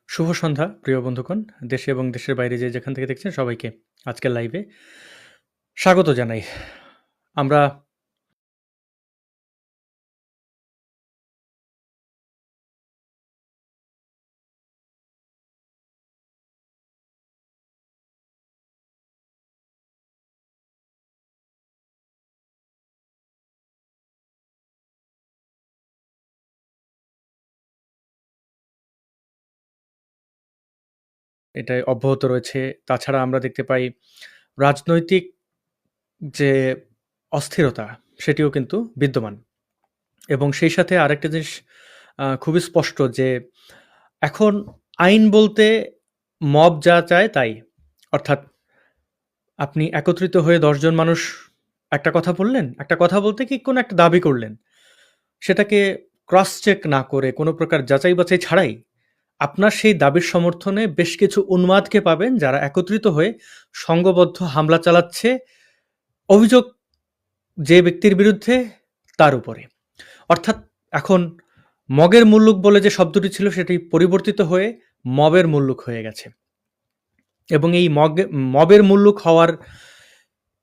শুভ সন্ধ্যা প্রিয় বন্ধুগণ। দেশে এবং দেশের বাইরে যে যেখান থেকে দেখছেন সবাইকে আজকের লাইভে স্বাগত জানাই। আমরা এটাই অব্যাহত রয়েছে। তাছাড়া আমরা দেখতে পাই রাজনৈতিক যে অস্থিরতা সেটিও কিন্তু বিদ্যমান এবং সেই সাথে আরেকটা জিনিস খুবই স্পষ্ট যে এখন আইন বলতে মব যা চায় তাই। অর্থাৎ আপনি একত্রিত হয়ে ১০ জন মানুষ একটা কথা বললেন, একটা কথা বলতে কি কোনো একটা দাবি করলেন। সেটাকে ক্রস চেক না করে কোনো প্রকার যাচাই-বাছাই ছাড়াই আপনার সেই দাবির সমর্থনে বেশ কিছু উন্মাদকে পাবেন যারা একত্রিত হয়ে সংঘবদ্ধ হামলা চালাচ্ছে অভিযোগ যে ব্যক্তির বিরুদ্ধে তার উপরে। অর্থাৎ এখন মগের মুল্লুক বলে যে শব্দটি ছিল সেটি পরিবর্তিত হয়ে মবের মুল্লুক হয়ে গেছে। এবং এই মবের মুল্লুক হওয়ার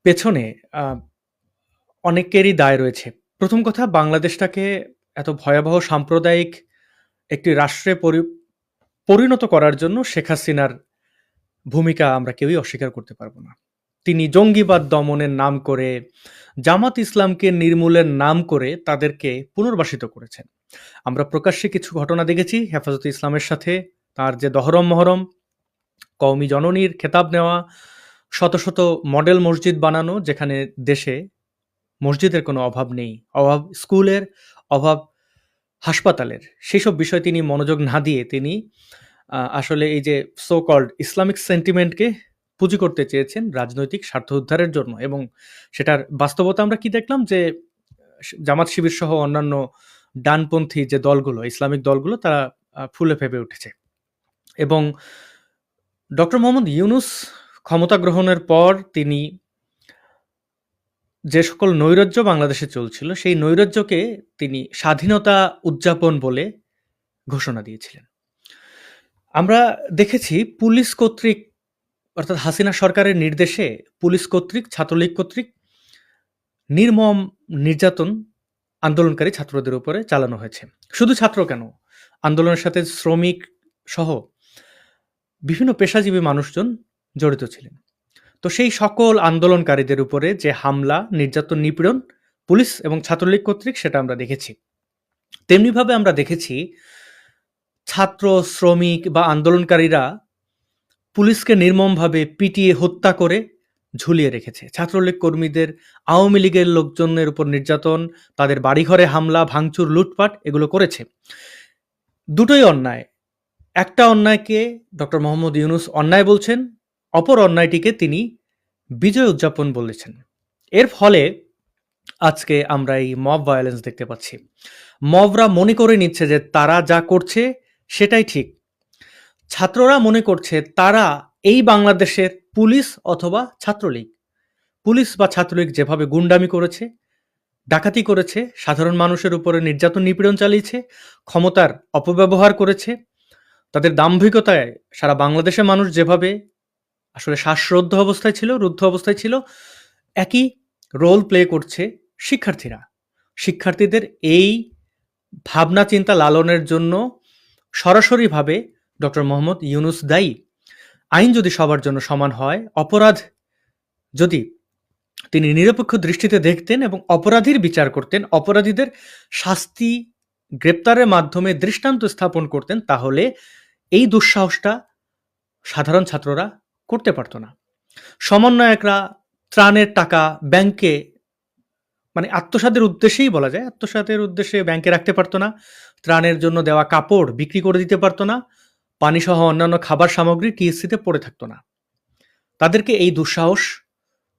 পেছনে আ অনেকেরই দায় রয়েছে। প্রথম কথা বাংলাদেশটাকে এত ভয়াবহ সাম্প্রদায়িক একটি রাষ্ট্রে পরিণত করার জন্য শেখ হাসিনার ভূমিকা আমরা কেউই অস্বীকার করতে পারবো না। তিনি জঙ্গিবাদ দমনের নাম করে, জামাত ইসলামকে নির্মূলের নাম করে তাদেরকে পুনর্বাসিত করেছেন। আমরা প্রকাশ্যে কিছু ঘটনা দেখেছি হেফাজতে ইসলামের সাথে তার যে দহরম-মহরম, কওমি জননীর খেতাব নেওয়া, শত, শত মডেল মসজিদ বানানো যেখানে দেশে মসজিদের কোনো অভাব নেই। অভাব স্কুলের, অভাব হাসপাতালের। সেসব বিষয়ে তিনি মনোযোগ না দিয়ে তিনি আসলে এই যে সো কল্ড ইসলামিক সেন্টিমেন্টকে পুঁজি করতে চেয়েছেন রাজনৈতিক স্বার্থ উদ্ধারের জন্য এবং সেটার বাস্তবতা আমরা কি দেখলাম যে জামাত শিবির সহ অন্যান্য ডানপন্থী যে দলগুলো, ইসলামিক দলগুলো তারা ফুলে ফেঁপে উঠেছে এবং ডক্টর মোহাম্মদ ইউনূস ক্ষমতা গ্রহণের পর তিনি যে সকল নৈরাজ্য বাংলাদেশে চলছিল সেই নৈরাজ্যকে তিনি স্বাধীনতা উদযাপন বলে ঘোষণা দিয়েছিলেন। আমরা দেখেছি পুলিশ কর্তৃক অর্থাৎ হাসিনা সরকারের নির্দেশে পুলিশ কর্তৃক ছাত্রলীগ কর্তৃক নির্মম নির্যাতন আন্দোলনকারী ছাত্রদের উপরে চালানো হয়েছে। শুধু ছাত্র কেন, আন্দোলনের সাথে শ্রমিক সহ বিভিন্ন পেশাজীবী মানুষজন জড়িত ছিলেন। তো সেই সকল আন্দোলনকারীদের উপরে যে হামলা, নির্যাতন, নিপীড়ন পুলিশ এবং ছাত্রলীগ কর্তৃক সেটা আমরা দেখেছি। তেমনিভাবে আমরা দেখেছি ছাত্র, শ্রমিক বা আন্দোলনকারীরা পুলিশকে নির্মমভাবে পিটিয়ে হত্যা করে ঝুলিয়ে রেখেছে। ছাত্রলীগ কর্মীদের, আওয়ামী লীগের লোকজনের উপর নির্যাতন, তাদের বাড়িঘরে হামলা, ভাঙচুর, লুটপাট এগুলো করেছে। দুটোই অন্যায়। একটা অন্যায়কে ডক্টর মোহাম্মদ ইউনূস অন্যায় বলছেন, অপর অন্যায়টিকে তিনি বিজয় উদযাপন বলেছেন। এর ফলে আজকে আমরা এই মব ভায়োলেন্স দেখতে পাচ্ছি। মবরা মনে করে নিচ্ছে যে তারা যা করছে সেটাই ঠিক। ছাত্ররা মনে করছে তারা এই বাংলাদেশের পুলিশ অথবা ছাত্রলীগ। পুলিশ বা ছাত্রলীগ যেভাবে গুন্ডামি করেছে, ডাকাতি করেছে, সাধারণ মানুষের উপরে নির্যাতন নিপীড়ন চালিয়েছে, ক্ষমতার অপব্যবহার করেছে, তাদের দাম্ভিকতায় সারা বাংলাদেশের মানুষ যেভাবে আসলে শ্বাসরুদ্ধ অবস্থায় ছিল, রুদ্ধ অবস্থায় ছিল, একই রোল প্লে করছে শিক্ষার্থীরা। শিক্ষার্থীদের এই ভাবনা চিন্তা লালনের জন্য সরাসরিভাবে ডক্টর মোহাম্মদ ইউনূস দায়ী। আইন যদি সবার জন্য সমান হয়, অপরাধ যদি তিনি নিরপেক্ষ দৃষ্টিতে দেখতেন এবং অপরাধীর বিচার করতেন, অপরাধীদের শাস্তি গ্রেপ্তারের মাধ্যমে দৃষ্টান্ত স্থাপন করতেন, তাহলে এই দুঃসাহসটা সাধারণ ছাত্ররা করতে পারত না। সমন্বয়করা ত্রাণের টাকা ব্যাংকে মানে আত্মসাতের উদ্দেশ্যেই বলা যায়, আত্মসাতের উদ্দেশ্যে ব্যাংকে রাখতে পারত না। ত্রাণের জন্য দেওয়া কাপড় বিক্রি করে দিতে পারত না। পানিসহ অন্যান্য খাবার সামগ্রী টিএসসিতে পড়ে থাকত না। তাদেরকে এই দুঃসাহস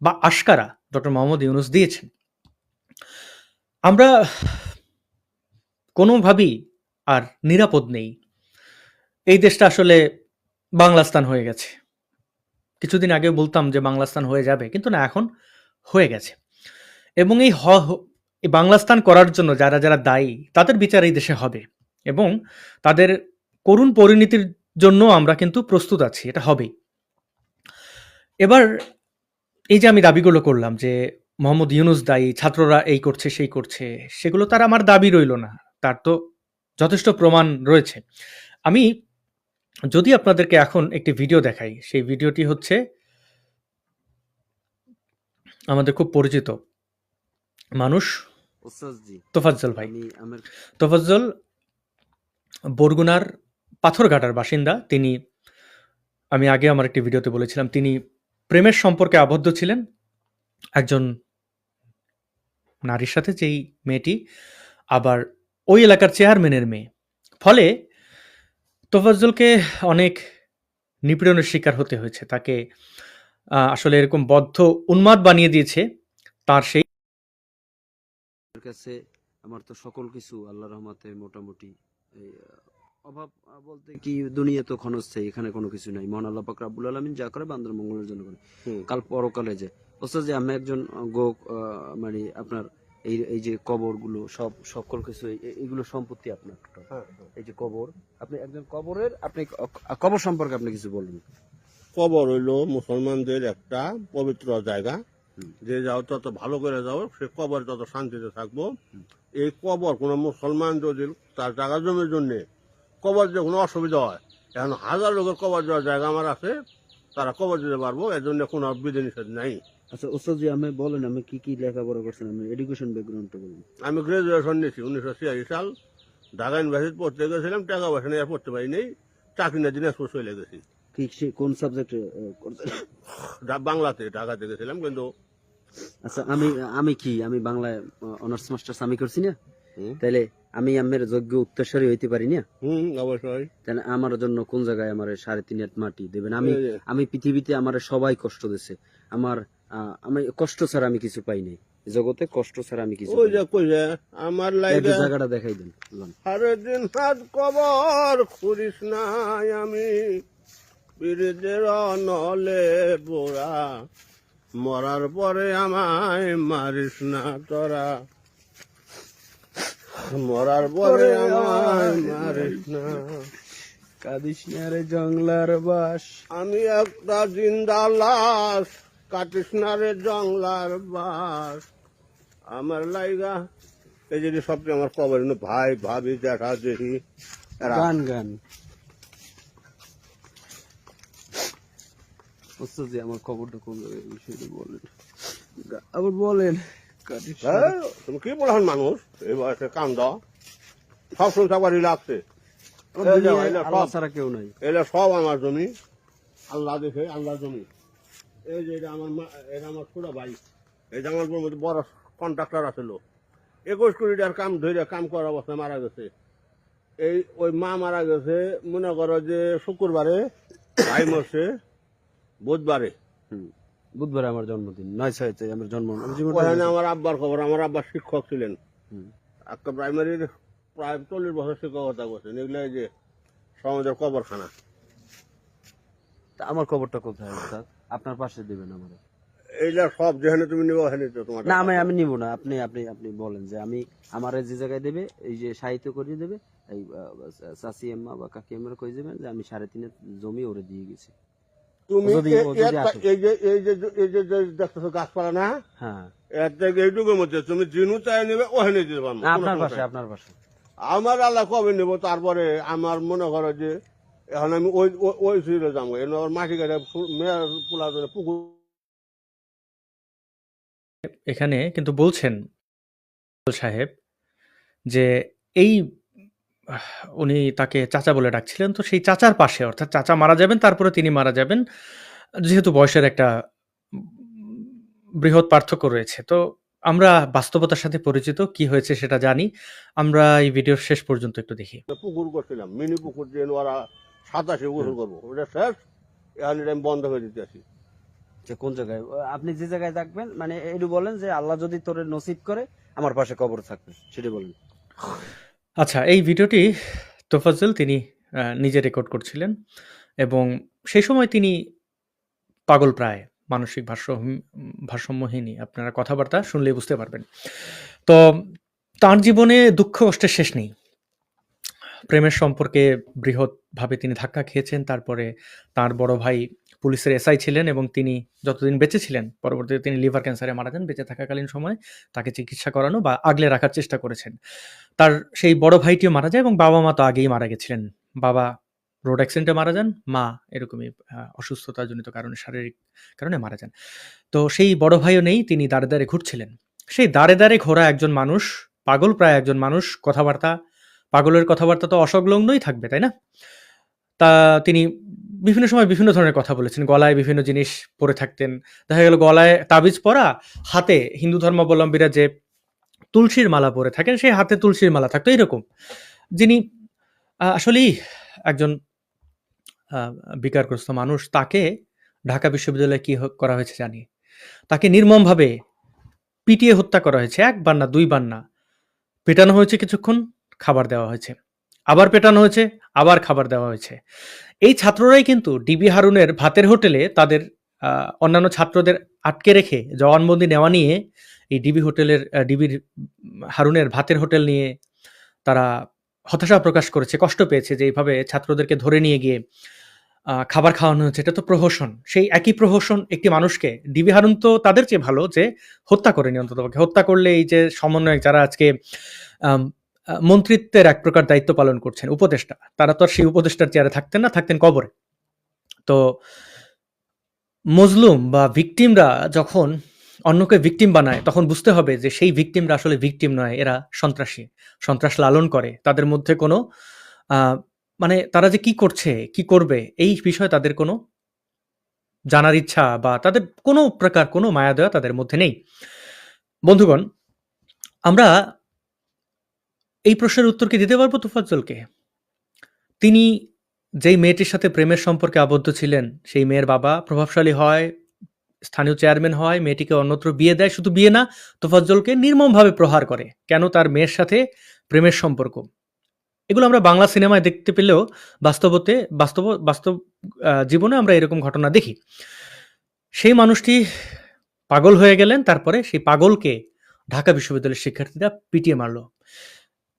বা আশকারা ডক্টর মোহাম্মদ ইউনূস দিয়েছেন। আমরা কোনোভাবেই আর নিরাপদ নেই। এই দেশটা আসলে বাংলাস্তান হয়ে গেছে। কিছুদিন আগে বলতাম যে বাংলাস্তান হয়ে যাবে, কিন্তু না, এখন হয়ে গেছে। এবং এই বাংলাস্তান করার জন্য যারা যারা দায়ী তাদের বিচার এই দেশে হবে এবং তাদের করুণ পরিণতির জন্য আমরা কিন্তু প্রস্তুত আছি, এটা হবেই। এবার এই যে আমি দাবিগুলো করলাম যে মোহাম্মদ ইউনূস দায়ী, ছাত্ররা এই করছে, সেই করছে, সেগুলো তো আর আমার দাবি রইল না। তার তো যথেষ্ট প্রমাণ রয়েছে। আমি যদি আপনাদেরকে এখন একটি ভিডিও দেখাই, সেই ভিডিওটি হচ্ছে আমাদের খুব পরিচিত মানুষ তোফাজ্জল ভাই। তোফাজ্জল বরগুনার পাথরঘাটার বাসিন্দা। তিনি, আমি আগে আমার একটি ভিডিওতে বলেছিলাম, তিনি প্রেমের সম্পর্কে আবদ্ধ ছিলেন একজন নারীর সাথে, যেই মেয়েটি আবার ওই এলাকার চেয়ারম্যানের মেয়ে। ফলে তোফাজ্জলকে অনেক নিপীড়নের শিকার হতে হয়েছে। তাকে আসলে এরকম বদ্ধ উন্মাদ বানিয়ে দিয়েছে তার সেই কাছে। আমার তো সকল কিছু আল্লাহর রহমতে মোটামুটি অভাব বলতে কি, দুনিয়া তো ক্ষণস্থায়ী, এখানে কোনো কিছু নাই। মহান আল্লাহ পাক রব্বুল আলামিন যা করে বান্দার মঙ্গলের জন্য করে। কাল পরকালে যে ওস্তাদ যে আমি একজন মানে আপনার এই যে কবরগুলো সব সকল কিছু এইগুলো সম্পত্তি আপনার। এই যে কবর, আপনি একজন কবরের, আপনি কবর সম্পর্কে আপনি কিছু বলুন। কবর হইল মুসলমানদের একটা পবিত্র জায়গা, যে যাও তত ভালো করে যাও, সে কবর তত শান্তিতে থাকবো। এই কবর কোন মুসলমান যদি তার জায়গা জমির জন্য কবর যে কোনো অসুবিধা হয়, এখন হাজার লোকের কবর দেওয়ার জায়গা আমার আছে, তারা কবর দিতে পারবো, এর জন্য কোনো বিধি নিষেধ নাই। আচ্ছা ওস্তাদ জি, আমি বলেন আমি কি কি লেখাপড়া করছেন, আমি এডুকেশন ব্যাকগ্রাউন্ডটা বলুন। আমি গ্রাজুয়েশন নিয়েছি 1986 সাল, ঢাকা ইউনিভার্সিটি পড়তে গেছিলাম, টাকা পয়সা নিয়ে আর পড়তে পারিনি, চাকরি না দিনাজপুর চলে গেছি। কোন সাবজেক্টে করছেন? বাংলাতে, ঢাকাতে গেছিলাম কিন্তু। আচ্ছা আমি বাংলায় অনার্স মাস্টার্স আমি করছি না, তাহলে আমি আমার যোগ্য উত্তরসূরি হইতে পারি না? অবশ্যই। তাহলে আমার জন্য কোন জায়গায় আমার 3.5 হাত মাটি দেবেন? আমি পৃথিবীতে আমার সবাই কষ্ট দিছে, আমি কষ্ট ছাড়া আমি কিছু পাই নাই জগতে, কষ্ট ছাড়া আমি কিছু আমার জায়গাটা দেখাই দেন। সারাদিন হাত কবর খুরিস নাই আমি, বীরদের নলে বোরা, মরার পরে আমায় মারিস না তোরা, মরার পরে আমায় মারিস না, কাঁদিস না রে জংলার বাস, আমি একটা জিন্দা লাশ, কাটিস না রে জংলার বাস, আমার লাইগা। এই যে সবচেয়ে আমার কবর ভাই ভাবি দেখা দেখি গান গান জি, আমার খবরটা কোন জায়গায় বিষয়টা বলেন, আবার বলেন। তুমি কি বলছেন মানুষ এই বয়সে কান্দ, সব শুনতে লাগছে, ছাড়া কেউ নাই, এটা সব আমার জমি, আল্লাহ দেখে আল্লাহ জমি। এই যে এটা আমার এটা আমার ছোট ভাই, এটা আমার মধ্যে বড় কন্ট্রাক্টর আছিল, 21 কোটি টাকার কাম ধরে কাম করার অবস্থায় মারা গেছে। ওই মা মারা গেছে মনে করো যে শুক্রবারে, ভাই মরছে বুধবারে আমার জন্মদিন 9/6 আমার জন্ম। আমার আব্বার খবর, আমার আব্বার শিক্ষক ছিলেন, একটা প্রাইমারির প্রায় 40 বছর শিক্ষকতা করছেন। এগুলো যে সমাজের কবরখানা। আমার খবরটা কোথায় আপনার পাশে দিবেন আমার? এইটা সব যেখানে তুমি নিবো ওখানে তোমার না, আমি নিব না, আপনি আপনি আপনি বলেন যে আমি আমার যে জায়গায় দেবে, এই যে সাহিত্য করিয়ে দেবে, এই চাচি আম্মা বা কাকি আম্মার কই দেবেন যে আমি 3.5 জমি ওরে দিয়ে গেছি। তুমি এই যে দেখতেছো গাছপালা না, হ্যাঁ, এর থেকে এইটুকুর মধ্যে তুমি জিনু চাই নেবে ওখানে দিতে পারবো। আপনার পাশে আমার আল্লাহ কবে নেবো, তারপরে আমার মনে করো যে এখন আমি ওই সুইরে যাবো, এর মাটি কাটে মেয়ের পোলা পুকুর। এখানে কিন্তু বলছেন সাহেব যে এই উনি তাকে চাচা বলে ডাকছিলেন, তো সেই চাচার পাশে, অর্থাৎ চাচা মারা যাবেন তারপরে তিনি মারা যাবেন, যেহেতু বয়সের একটা বৃহৎ পার্থক্য রয়েছে। তো আমরা বাস্তবতার সাথে পরিচিত, কি হয়েছে সেটা জানি। আমরা এই ভিডিওর শেষ পর্যন্ত একটু দেখি। পুকুর করছিলাম, মিনি পুকুর দিয়ে ওরা 27 গোসল করবো, ওটা শেষ, এখন এটা আমি বন্ধ করে দিতে আসি। কোন জায়গায় আপনি যে জায়গায় থাকবেন, মানে একটু বলেন যে আল্লাহ যদি তোরে নসিব করে আমার পাশে কবর থাকবে, সেটা বলেন। আচ্ছা, এই ভিডিওটি তোফাজ্জল তিনি নিজে রেকর্ড করছিলেন, এবং সেই সময় তিনি পাগল প্রায়, মানসিক ভারসাম্যহীনই, আপনারা কথাবার্তা শুনলেই বুঝতে পারবেন। তো তার জীবনে দুঃখ কষ্টের শেষ নেই। প্রেমের সম্পর্কে বৃহৎভাবে তিনি ধাক্কা খেয়েছেন। তারপরে তার বড় ভাই পুলিশের এসআই ছিলেন এবং তিনি যতদিন বেঁচে ছিলেন, পরবর্তীতে তিনি লিভার ক্যান্সারে মারা যান। বেঁচে থাকাকালীন সময়ে তাকে চিকিৎসা করানো বা আগলে রাখার চেষ্টা করেছেন। তার সেই বড় ভাইটিও মারা যায় এবং বাবা-মা তো আগেই মারা গেছিলেন। বাবা রোড অ্যাক্সিডেন্টে মারা যান, মা এরকমই অসুস্থতাজনিত কারণে, শারীরিক কারণে মারা যান। তো সেই বড় ভাইও নেই, তিনি দাঁড়ে, দাঁড়ে ঘুরছিলেন। সেই দাঁড়ে, দাঁড়ে ঘোরা একজন মানুষ, পাগল প্রায় একজন মানুষ, কথাবার্তা, পাগলের কথাবার্তা তো অসংলগ্নই থাকবে, তাই না? তা তিনি বিভিন্ন সময় বিভিন্ন ধরনের কথা বলেছেন। গলায় বিভিন্ন জিনিস পরে থাকতেন। দেখা গেল গলায় তাবিজ পরা, হাতে হিন্দু ধর্মাবলম্বীরা যে তুলসীর মালা পরে থাকেন, সেই হাতে তুলসীর মালা থাকতো এরকম। যিনি আসলেই একজন বিকারগ্রস্ত মানুষ। তাকে ঢাকা বিশ্ববিদ্যালয়ে কি করা হয়েছে জানি। তাকে নির্মমভাবে পিটিয়ে হত্যা করা হয়েছে। ১ বার না, ২ বার না। পেটানো হয়েছে কিছুক্ষণ, খাবার দেওয়া হয়েছে। আবার পেটানো হয়েছে, আবার খাবার দেওয়া হয়েছে। এই ছাত্ররাই কিন্তু ডিবি হারুনের ভাতের হোটেলে তাদের অন্যান্য ছাত্রদের আটকে রেখে জবানবন্দি নেওয়া নিয়ে এই ডিবির হারুনের ভাতের হোটেল নিয়ে তারা হতাশা প্রকাশ করেছে, কষ্ট পেয়েছে যে এইভাবে ছাত্রদেরকে ধরে নিয়ে গিয়ে খাবার খাওয়ানো হচ্ছে। এটা তো প্রহসন। সেই একই প্রহসন একটি মানুষকে, ডিবি হারুন তো তাদের চেয়ে ভালো যে হত্যা করেনি অন্ততপক্ষে। হত্যা করলে এই যে সমন্বয়ক যারা আজকে মন্ত্রিত্বের এক প্রকার দায়িত্ব পালন করছেন, উপদেষ্টা, তারা তো আর সেই উপদেষ্টার চেয়ারে থাকতেন না, থাকতেন কবরে। তো মজলুম বা ভিকটিমরা যখন অন্যকে ভিকটিম বানায়, তখন বুঝতে হবে যে সেই ভিকটিমরা আসলে ভিকটিম নয়, এরা সন্ত্রাসী, সন্ত্রাস লালন করে। তাদের মধ্যে কোনো মানে তারা যে কি করছে, কি করবে, এই বিষয়ে তাদের কোনো জানার ইচ্ছা বা তাদের কোনো প্রকার কোনো মায়া দয়া তাদের মধ্যে নেই। বন্ধুগণ, আমরা এই প্রশ্নের উত্তর কি দিতে পারবো তোফাজ্জলকে? তিনি যেই মেয়েটির সাথে প্রেমের সম্পর্কে আবদ্ধ ছিলেন, সেই মেয়ের বাবা প্রভাবশালী হয়, স্থানীয় চেয়ারম্যান হয়, মেয়েটিকে অন্যত্র বিয়ে দেয়। শুধু বিয়ে না, তোফাজ্জলকে নির্মমভাবে প্রহার করে। কেন? তার মেয়ের সাথে প্রেমের সম্পর্ক। এগুলো আমরা বাংলা সিনেমায় দেখতে পেলেও বাস্তব জীবনে আমরা এরকম ঘটনা দেখি। সেই মানুষটি পাগল হয়ে গেলেন। তারপরে সেই পাগলকে ঢাকা বিশ্ববিদ্যালয়ের শিক্ষার্থীরা পিটিয়ে মারল।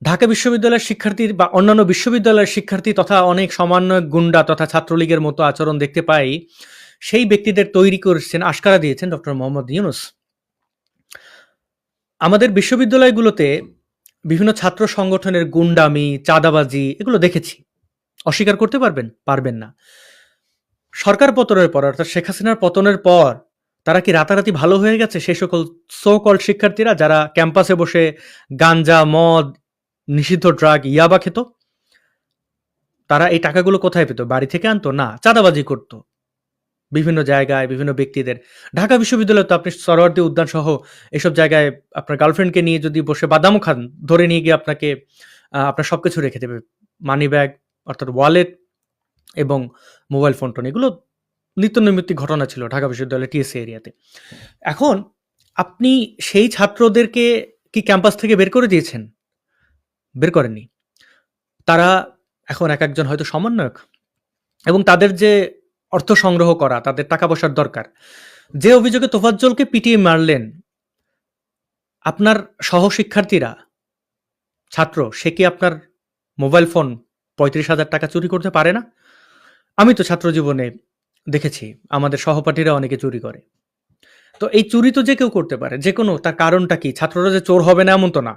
ঢাকা বিশ্ববিদ্যালয়ের শিক্ষার্থী বা অন্যান্য বিশ্ববিদ্যালয়ের শিক্ষার্থী তথা অনেক সমন্বয়ক গুন্ডা তথা ছাত্রলীগের মতো আচরণ দেখতে পাই, সেই ব্যক্তিদের তৈরি করেছেন, আশকারা দিয়েছেন ডক্টর মোহাম্মদ ইউনূস। আমাদের বিশ্ববিদ্যালয়গুলোতে বিভিন্ন ছাত্র সংগঠনের গুন্ডামি, চাঁদাবাজি এগুলো দেখেছি। অস্বীকার করতে পারবেন? পারবেন না। সরকার পতনের পর, অর্থাৎ শেখ হাসিনার পতনের পর, তারা কি রাতারাতি ভালো হয়ে গেছে? সেই সকল সো কল্ড শিক্ষার্থীরা যারা ক্যাম্পাসে বসে গাঞ্জা, মদ, নিষিদ্ধ ড্রাগ, ইয়াবা খেত, তারা এই টাকাগুলো কোথায় পেত? বাড়ি থেকে আনতো? না, চাঁদাবাজি করত বিভিন্ন জায়গায়, বিভিন্ন ব্যক্তিদের। ঢাকা বিশ্ববিদ্যালয়ে তো আপনি সরোয়ার্দী উদ্যান সহ এসব জায়গায় আপনার গার্লফ্রেন্ডকে নিয়ে যদি বসে বাদামও খান, ধরে নিয়ে গিয়ে আপনাকে আপনার সবকিছু রেখে দেবে, মানি ব্যাগ অর্থাৎ ওয়ালেট এবং মোবাইল ফোন টোন। এগুলো নিত্য নৈমিত্তিক ঘটনা ছিল ঢাকা বিশ্ববিদ্যালয়ের টিএসসি এরিয়াতে। এখন আপনি সেই ছাত্রদেরকে কি ক্যাম্পাস থেকে বের করে দিয়েছেন? বের করেননি। তারা এখন এক একজন হয়তো সমন্বয়ক, এবং তাদের যে অর্থ সংগ্রহ করা, তাদের টাকা পয়সার দরকার। যে অভিযোগে তোফাজ্জলকে পিটিয়ে মারলেন আপনার সহশিক্ষার্থীরা, ছাত্র, সে কি আপনার মোবাইল ফোন ৩৫,০০০ টাকা চুরি করতে পারে না? আমি তো ছাত্র জীবনে দেখেছি আমাদের সহপাঠীরা অনেকে চুরি করে। তো এই চুরি তো যে কেউ করতে পারে, যে কোনো। তার কারণটা কি? ছাত্ররা যে চোর হবে না এমন তো না।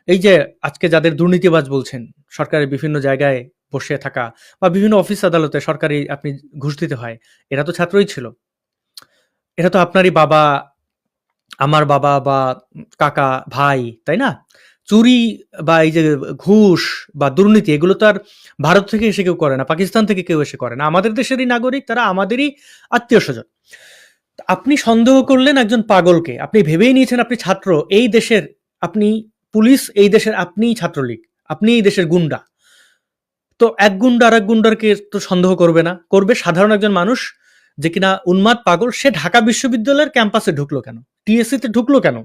এই যে আজকে যাদের দুর্নীতিবাজ বলছেন, সরকারের বিভিন্ন জায়গায় বসে থাকা বা বিভিন্ন অফিস আদালতে সরকারি আপনি ঘুষ দিতে হয়, এরা তো ছাত্রই ছিল। এরা তো আপনারই বাবা, আমার বাবা বা কাকা, ভাই, তাই না? চুরি বা এই যে ঘুষ বা দুর্নীতি, এগুলো তো আর ভারত থেকে এসে কেউ করে না, পাকিস্তান থেকে কেউ এসে করে না। আমাদের দেশেরই নাগরিক, তারা আমাদেরই আত্মীয় স্বজন। আপনি সন্দেহ করলেন একজন পাগলকে, আপনি ভেবেই নিয়েছেন আপনি ছাত্র, এই দেশের আপনি পুলিশ, এই দেশের আপনি ছাত্রলীগ, আপনি এই দেশের গুন্ডা। তো এক গুন্ডা আর এক গুন্ডারকে তো সন্দেহ করবে না? করবে। সাধারণ একজন মানুষ যে কিনা উন্মাদ পাগল, সে ঢাকা বিশ্ববিদ্যালয়ের ক্যাম্পাসে ঢুকলো কেন? টিএসসিতে ঢুকলো কেন?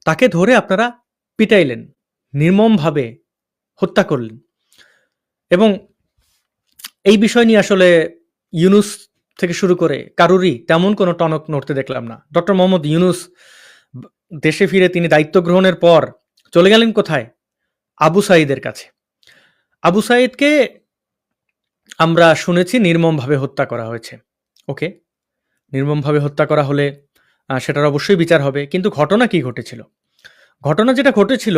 তাকে ধরে আপনারা পিটাইলেন, নির্মমভাবে হত্যা করলেন। এবং এই বিষয় নিয়ে আসলে ইউনূস থেকে শুরু করে কারুরই তেমন কোনো টনক নড়তে দেখলাম না। ডক্টর মোহাম্মদ ইউনূস দেশে ফিরে তিনি দায়িত্ব গ্রহণের পর চলে গেলেন কোথায়? আবু সাঈদের কাছে। আবু সাইদকে আমরা শুনেছি নির্মমভাবে হত্যা করা হয়েছে। ওকে, নির্মমভাবে হত্যা করা হলে সেটার অবশ্যই বিচার হবে। কিন্তু ঘটনা কি ঘটেছিল? ঘটনা যেটা ঘটেছিল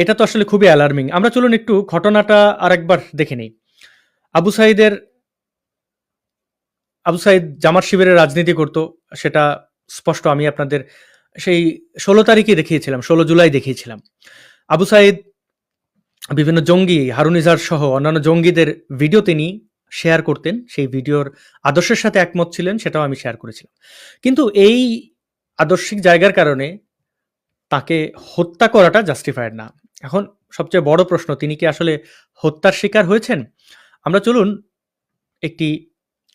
এটা তো আসলে খুবই অ্যালার্মিং। আমরা চলুন একটু ঘটনাটা আরেকবার দেখে নিই। আবু সাইদ জামাত শিবিরের রাজনীতি করত, সেটা স্পষ্ট। আমি আপনাদের সেই 16 তারিখে দেখিয়েছিলাম, 16 জুলাই দেখিয়েছিলাম। আবু সাইদ বিভিন্ন জঙ্গি, হারুন ইজার সহ অন্যান্য জঙ্গিদের ভিডিও তিনি শেয়ার করতেন। সেই ভিডিওর আদর্শের সাথে একমত ছিলেন, সেটাও আমি শেয়ার করেছিলাম। কিন্তু এই আদর্শিক জায়গার কারণে তাকে হত্যা করাটা জাস্টিফাইড না। এখন সবচেয়ে বড় প্রশ্ন, তিনি কি আসলে হত্যার শিকার হয়েছেন? আমরা চলুন একটি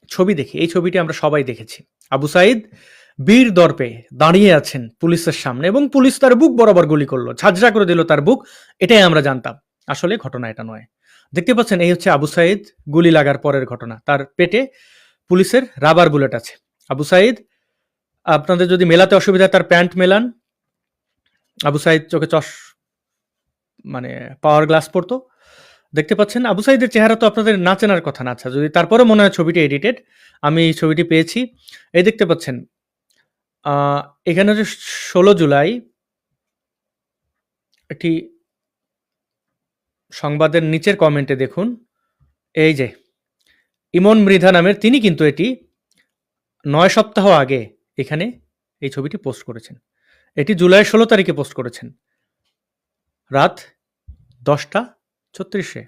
ছবি দেখি। এই ছবিটি আমরা সবাই দেখেছি। আবু সাইদ বীর দর্পে দাঁড়িয়ে আছেন পুলিশের সামনে এবং পুলিশ তার বুক বরাবর গুলি করলো, ঝাঁঝরা করে দিল তার বুক। এটাই আমরা জানতাম। আসলে ঘটনা এটা নয়। দেখতে পাচ্ছেন, এই হচ্ছে আবু সাইদ গুলি লাগার পরের ঘটনা। তার পেটে পুলিশের রাবার বুলেট আছে। আবু সাইদ, আপনাদের যদি মেলাতে অসুবিধা, তার প্যান্ট মেলান। আবু সাইদ চোখে মানে পাওয়ার গ্লাস পরতো। দেখতে পাচ্ছেন আবু সাইদের চেহারা তো আপনাদের না চেনার কথা না। আচ্ছা, যদি তারপরে মনে হয় ছবিটি এডিটেড, আমি এই ছবিটি পেয়েছি। এই দেখতে পাচ্ছেন, এখানে হচ্ছে 16 জুলাই একটি সংবাদের নিচের কমেন্টে দেখুন, এই যে ইমন মৃধা নামের তিনি কিন্তু এটি 9 সপ্তাহ আগে এখানে এই ছবিটি পোস্ট করেছেন। এটি জুলাই 16 তারিখে পোস্ট করেছেন, রাত 10:36।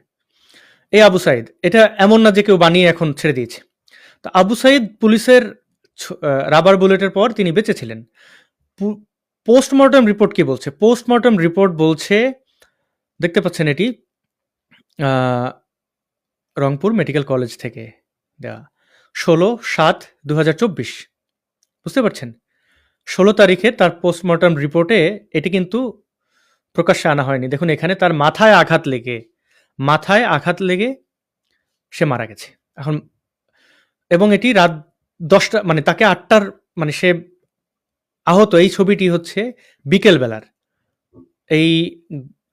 এই আবু সাইদ, এটা এমন না যে কেউ বানিয়ে এখন ছেড়ে দিয়েছে। তো আবু সাইদ পুলিশের রাবার বুলেটের পর তিনি বেঁচে ছিলেন। পোস্টমর্টম রিপোর্ট কি বলছে? পোস্টমর্টম রিপোর্ট বলছে, দেখতে পাচ্ছেন এটি রংপুর মেডিকেল কলেজ থেকে দেওয়া, 16/7/2024। বুঝতে পারছেন, 16 তারিখে তার পোস্টমর্টম রিপোর্টে এটি কিন্তু প্রকাশ্যে আনা হয়নি। দেখুন, এখানে তার মাথায় আঘাত লেগে সে মারা গেছে। এখন এবং এটি রাত 10টা, মানে তাকে 8টার, মানে সে আহত। এই ছবিটি হচ্ছে বিকেল বেলার, এই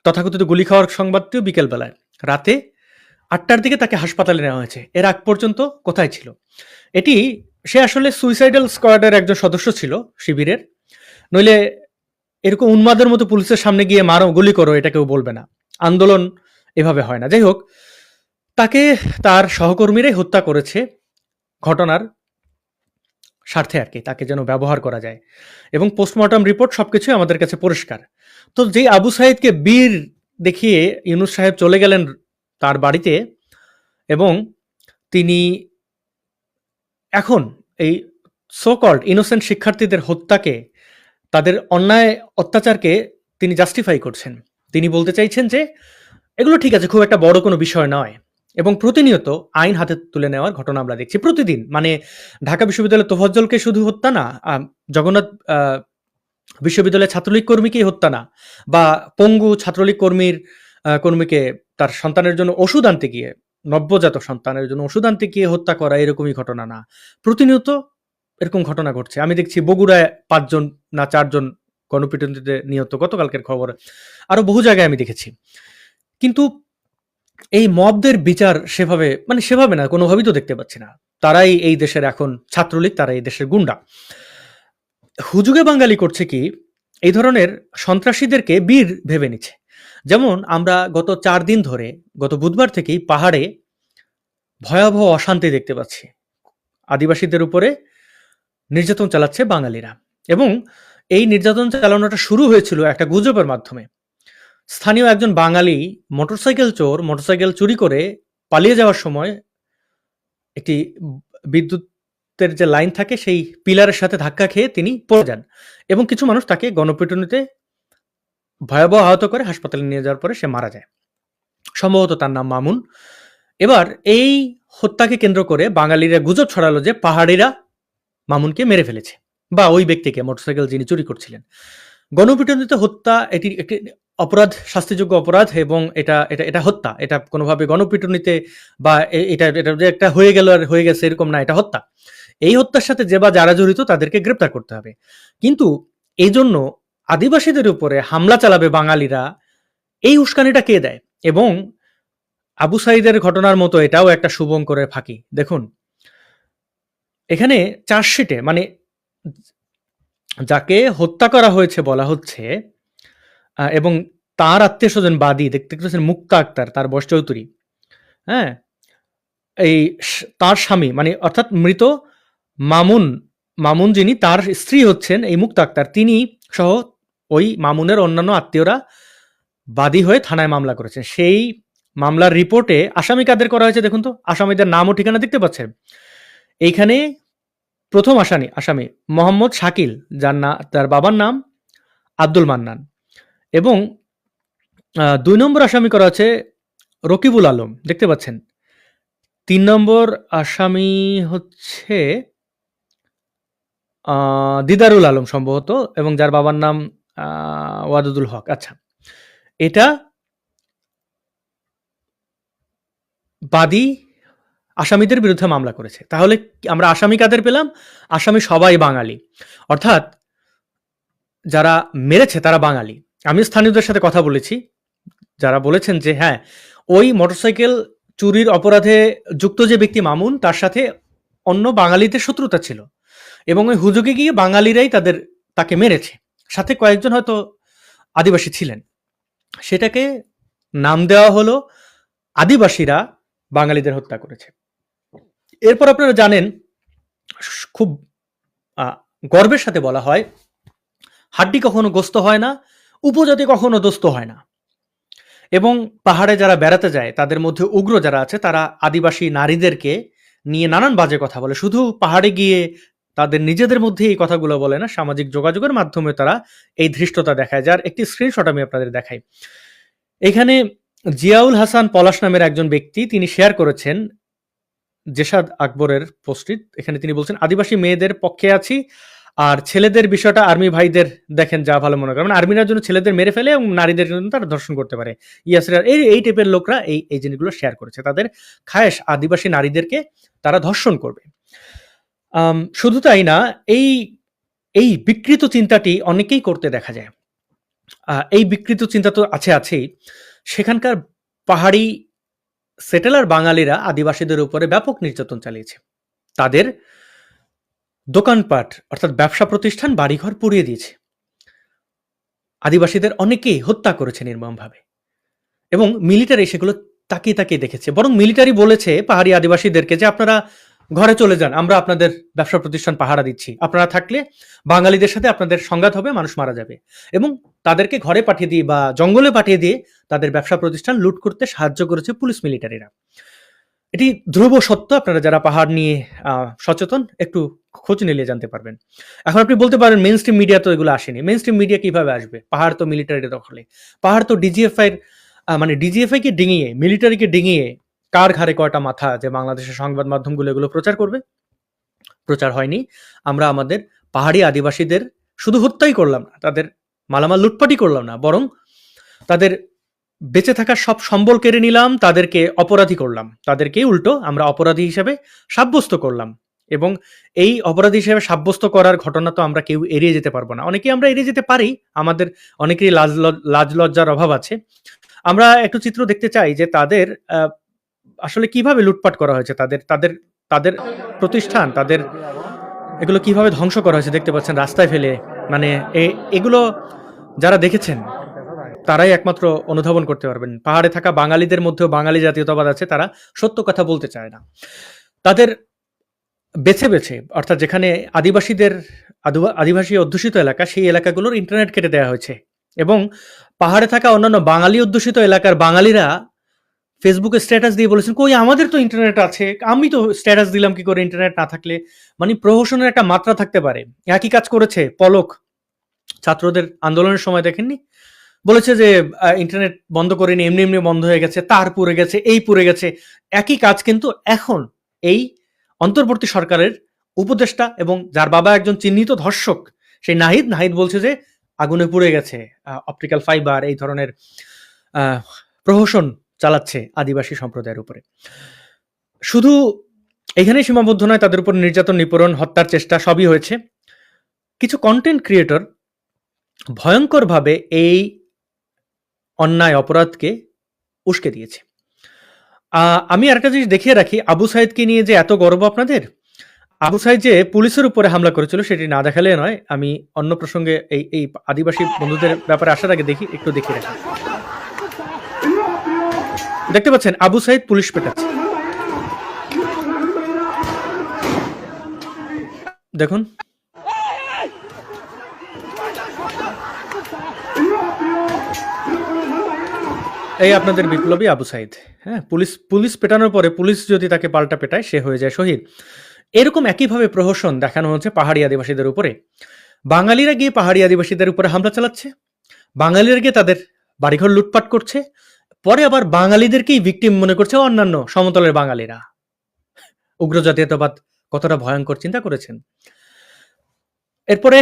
তথাকথিত গুলি খাওয়ার সংবাদটিও বিকেল বেলায়, রাতে 8টার দিকে তাকে হাসপাতালে নেওয়া হয়েছে। এর আগ পর্যন্ত কোথায় ছিল? এটি, সে আসলে সুইসাইডাল স্কোয়াডের একজন সদস্য ছিল শিবিরের, নইলে এরকম উন্মাদের মতো পুলিশের সামনে গিয়ে মারো, গুলি করো, এটা কেউ বলবে না। আন্দোলন এভাবে হয় না। যাই হোক, তাকে তার সহকর্মীরাই হত্যা করেছে ঘটনার স্বার্থে আর কি, তাকে যেন ব্যবহার করা যায়। এবং পোস্টমর্টম রিপোর্ট সবকিছুই আমাদের কাছে পরিষ্কার। তো যে আবু সাইদকে বীর দেখিয়ে ইউনূস সাহেব চলে গেলেন তার বাড়িতে, এবং তিনি এখন এই সো কল্ড ইনোসেন্ট শিক্ষার্থীদের হত্যাকে, তাদের অন্যায় অত্যাচারকে তিনি জাস্টিফাই করছেন। তিনি বলতে চাইছেন যে এগুলো ঠিক আছে, খুব একটা বড় কোনো বিষয় নয়। এবং প্রতিনিয়ত আইন হাতে তুলে নেওয়ার ঘটনা আমরা দেখছি প্রতিদিন। মানে ঢাকা বিশ্ববিদ্যালয়ের তোফাজ্জলকে শুধু হত্যা না, জগন্নাথ বিশ্ববিদ্যালয়ের ছাত্রলীগ কর্মীকেই হত্যা না, বা পঙ্গু ছাত্রলীগ কর্মীকে তার সন্তানের জন্য ওষুধ আনতে গিয়ে, নবজাত সন্তানের জন্য ওষুধ আনতে গিয়ে হত্যা করা, এরকমই ঘটনা না। প্রতিনিয়ত এরকম ঘটনা ঘটছে। আমি দেখছি বগুড়ায় 5 জন না 4 জন গণপিটুনিতে নিহত, গতকালকের খবর। আরো বহু জায়গায় আমি দেখেছি। কিন্তু এই মবদের বিচার সেভাবে না, কোনোভাবেই তো দেখতে পাচ্ছি না। তারাই এই দেশের এখন ছাত্রলীগ, তারা এই দেশের গুন্ডা। হুজুগে বাঙালি করছে কি, এই ধরনের সন্ত্রাসীদেরকে বীর ভেবে নিচ্ছে। যেমন আমরা গত 4 দিন ধরে, গত বুধবার থেকেই পাহাড়ে ভয়াবহ অশান্তি দেখতে পাচ্ছি। আদিবাসীদের উপরে নির্যাতন চালাচ্ছে বাঙালিরা, এবং এই নির্যাতন চালানোটা শুরু হয়েছিল একটা গুজবের মাধ্যমে। স্থানীয় একজন বাঙালি মোটরসাইকেল চুরি করে পালিয়ে যাওয়ার সময় একটি বিদ্যুতের যে লাইন থাকে সেই পিলারের সাথে ধাক্কা খেয়ে তিনি পড়ে যান, এবং কিছু মানুষ তাকে গণপিটুনিতে ভয়াবহ আহত করে হাসপাতালে নিয়ে যাওয়ার পরে সে মারা যায়। সম্ভবত তার নাম মামুন। এবার এই হত্যাকে কেন্দ্র করে বাঙালিরা গুজব ছড়ালো যে পাহাড়িরা মামুনকে মেরে ফেলেছে, বা ওই ব্যক্তিকে, মোটরসাইকেল যিনি চুরি করছিলেন। গণপিটুনিতে হত্যা এটি একটি অপরাধ, শাস্তিযোগ্য অপরাধ, এবং এটা হত্যা। এটা কোনোভাবে গণপিটুনিতে বা এটা যে একটা হয়ে গেল আর হয়ে গেছে এরকম না, এটা হত্যা। এই হত্যার সাথে যে বা যারা জড়িত তাদেরকে গ্রেপ্তার করতে হবে। কিন্তু এই জন্য আদিবাসীদের উপরে হামলা চালাবে বাঙালিরা, এই উস্কানিটা কে দেয়? এবং আবু সাইদের ঘটনার মতো এটাও একটা শুভঙ্করের ফাঁকি। দেখুন, এখানে চার্জশিটে মানে যাকে হত্যা করা হয়েছে বলা হচ্ছে, এবং তার আত্মীয় স্বজন বাদী, দেখতে পাচ্ছেন মুক্তা আক্তার, তার বয়স 34। হ্যাঁ, এই তার স্বামী মানে অর্থাৎ মৃত মামুন, মামুন যিনি, তার স্ত্রী হচ্ছেন এই মুক্তা আক্তার, তিনি সহ ওই মামুনের অন্যান্য আত্মীয়রা বাদী হয়ে থানায় মামলা করেছেন। সেই মামলার রিপোর্টে আসামি কাদের করা হয়েছে দেখুন তো, আসামিদের নাম ও ঠিকানা দেখতে পাচ্ছেন। এইখানে প্রথম আসামি মোহাম্মদ শাকিল, তার বাবার নাম আব্দুল মান্নান, এবং ২ নম্বর আসামি করা হচ্ছে রকিবুল আলম, দেখতে পাচ্ছেন। ৩ নম্বর আসামি হচ্ছে দিদারুল আলম সম্ভবত, এবং যার বাবার নাম ওয়াদুদুল হক। আচ্ছা, এটা বাদী আসামিদের বিরুদ্ধে মামলা করেছে। তাহলে আমরা আসামি কাদের পেলাম? আসামি সবাই বাঙালি, অর্থাৎ যারা মেরেছে তারা বাঙালি। আমি স্থানীয়দের সাথে কথা বলেছি, যারা বলেছেন যে হ্যাঁ, ওই মোটরসাইকেল চুরির অপরাধে যুক্ত যে ব্যক্তি মামুন, তার সাথে অন্য বাঙালিদের শত্রুতা ছিল, এবং ওই হুজুগে গিয়ে বাঙালিরাই তাকে মেরেছে, সাথে কয়েকজন হয়তো আদিবাসী ছিলেন। সেটাকে নাম দেওয়া হলো আদিবাসীরা বাঙালিদের হত্যা করেছে। এরপর আপনারা জানেন, খুব গর্বের সাথে বলা হয়, হাড্ডি কখনো গোস্ত হয় না, উপজাতি কখনো দোস্ত হয় না। এবং পাহাড়ে যারা বেড়াতে যায় তাদের মধ্যে উগ্র যারা আছে, তারা আদিবাসী নারীদেরকে নিয়ে নানান বাজে কথা বলে। শুধু পাহাড়ে গিয়ে তাদের নিজেদের মধ্যে এই কথাগুলো বলে না, সামাজিক যোগাযোগের মাধ্যমে তারা এই ধৃষ্টতা দেখায়, যার একটি স্ক্রিনশট আমি আপনাদের দেখাই। এখানে জিয়াউল হাসান পলাশ নামের একজন ব্যক্তি, তিনি শেয়ার করেছেন জেসাদ আকবরের পোস্টটি। এখানে তিনি বলছেন, আদিবাসী মেয়েদের পক্ষে আছি, আর ছেলেদের বিষয়টা আর্মি ভাইদের দেখেন যা ভালো মনে করেন। আর্মিরা জন্য ছেলেদের মেরে ফেলে এবং নারীদের জন্য তারা ধর্ষণ করতে পারে। ইয়াসির এই টাইপের লোকরা এই জিনিসগুলো শেয়ার করেছে, তাদের খায়েশ আদিবাসী নারীদেরকে তারা ধর্ষণ করবে। শুধু তাই না, এই বিকৃত চিন্তাটি অনেকেই করতে দেখা যায়। এই বিকৃত চিন্তা তো আছেই। সেখানকার পাহাড়ি সেটেলার বাঙালিরা আদিবাসীদের উপরে ব্যাপক নির্যাতন চালিয়েছে। তাদের দোকানপাট অর্থাৎ ব্যবসা প্রতিষ্ঠান, বাড়িঘর পুড়িয়ে দিয়েছে। আদিবাসীদের অনেকেই হত্যা করেছে নির্মমভাবে, এবং মিলিটারি সেগুলো তাকিয়ে দেখেছে। বরং মিলিটারি বলেছে পাহাড়ি আদিবাসীদেরকে যে আপনারা ঘরে চলে যান, আমরা আপনাদের ব্যবসা প্রতিষ্ঠান পাহারা দিচ্ছি, আপনারা থাকলে বাঙালিদের সাথে আপনাদের সংঘাত হবে, মানুষ মারা যাবে। এবং তাদেরকে ঘরে পাঠিয়ে দিয়ে বা জঙ্গলে পাঠিয়ে দিয়ে তাদের ব্যবসা প্রতিষ্ঠান লুট করতে সাহায্য করেছে পুলিশ মিলিটারিরা। এটি ধ্রুব সত্য। আপনারা যারা পাহাড় নিয়ে সচেতন, একটু খোঁজ নিলে জানতে পারবেন। এখন আপনি বলতে পারেন মেইন স্ট্রিম মিডিয়া তো এগুলো আসেনি। মেইন স্ট্রিম মিডিয়া কিভাবে আসবে? পাহাড় তো মিলিটারির দখলে, পাহাড় তো ডিজিএফআই মানে ডিজিএফআই কে ডিঙিয়ে, মিলিটারিকে ডিঙিয়ে কার ঘাড়ে কয়টা মাথা যে বাংলাদেশের সংবাদ মাধ্যমগুলো এগুলো প্রচার করবে? প্রচার হয়নি। আমরা আমাদের পাহাড়ি আদিবাসীদের শুধু হত্যাই করলাম না, তাদের মালামাল লুটপাটই করলাম না, বরং তাদের বেঁচে থাকার সব সম্বল কেড়ে নিলাম, তাদেরকে অপরাধী করলাম, তাদেরকে উল্টো আমরা অপরাধী হিসেবে সাব্যস্ত করলাম। এবং এই অপরাধী হিসেবে সাব্যস্ত করার ঘটনা তো আমরা কেউ এড়িয়ে যেতে পারবো না। অনেকেই আমরা এড়িয়ে যেতে পারি, আমাদের অনেকেরই লাজ লজ্জার অভাব আছে। আমরা একটু চিত্র দেখতে চাই যে তাদের আসলে কিভাবে লুটপাট করা হয়েছে, তাদের প্রতিষ্ঠান, তাদের এগুলো কিভাবে ধ্বংস করা হয়েছে দেখতে পাচ্ছেন রাস্তায় ফেলে। মানে এগুলো যারা দেখেছেন তারাই একমাত্র অনুধাবন করতে পারবেন। পাহাড়ে থাকা বাঙালিদের মধ্যেও বাঙালি জাতীয়তাবাদ আছে, তারা সত্য কথা বলতে চায় না। তাদের বেছে অর্থাৎ যেখানে আদিবাসী অধ্যুষিত এলাকা, সেই এলাকাগুলোর ইন্টারনেট কেটে দেওয়া হয়েছে, এবং পাহাড়ে থাকা অন্যান্য বাঙালি অধ্যুষিত এলাকার বাঙালিরা ফেসবুকে স্ট্যাটাস দিয়ে বলেছেন, কই আমাদের তো ইন্টারনেট আছে, আমি তো স্ট্যাটাস দিলাম কি করে ইন্টারনেট না থাকলে? মানে প্রহসনের একটা মাত্রা থাকতে পারে। একই কাজ করেছে পলক ছাত্রদের আন্দোলনের সময়, দেখেননি? বলেছে যে ইন্টারনেট বন্ধ করেনি, এমনি বন্ধ হয়ে গেছে, তার পুড়ে গেছে, এই পুড়ে গেছে। একই কাজ কিন্তু এখন এই অন্তর্বর্তী সরকারের উপদেষ্টা এবং যার বাবা একজন চিহ্নিত ধর্ষক, সেই নাহিদ বলছে যে আগুনে পুড়ে গেছে অপটিক্যাল ফাইবার, এই ধরনের প্রহসন চালাচ্ছে আদিবাসী সম্প্রদায়ের উপরে। শুধু এখানেই সীমাবদ্ধ নয়, তাদের উপর নির্যাতন, নিপীড়ন, হত্যার চেষ্টা সবই হয়েছে। কিছু কন্টেন্ট ক্রিয়েটর ভয়ঙ্করভাবে এই অন্যায় অপরাধকে উস্কে দিয়েছে। আমি আরেকটা জিনিস দেখিয়ে রাখি, আবু সাইদকে নিয়ে যে এত গর্ব আপনাদের, আবু সাইদ যে পুলিশের উপরে হামলা করেছিল সেটি না দেখালে নয়। আমি অন্য প্রসঙ্গে এই আদিবাসী বন্ধুদের ব্যাপারে আসার আগে একটু দেখিয়ে রাখি। দেখতে পাচ্ছেন আবু সাইদ পুলিশ পেটাচ্ছে, দেখুন। এই আপনাদের বিপ্লবী আবু সাইদ। হ্যাঁ, পুলিশ পেটানোর পরে পুলিশ যদি তাকে পাল্টা পেটায় সে হয়ে যায় শহীদ। এরকম একইভাবে প্রহসন দেখানো হচ্ছে পাহাড়ি আদিবাসীদের উপরে। বাঙালিরা গিয়ে পাহাড়ি আদিবাসীদের উপরে হামলা চালাচ্ছে, বাঙালিরা গিয়ে তাদের বাড়িঘর লুটপাট করছে, পরে আবার বাঙালিদেরকেই ভিকটিম মনে করছে অন্যান্য সমতলের বাঙালিরা। উগ্র জাতীয়তাবাদ কতটা ভয়ঙ্কর চিন্তা করেছেন। এরপরে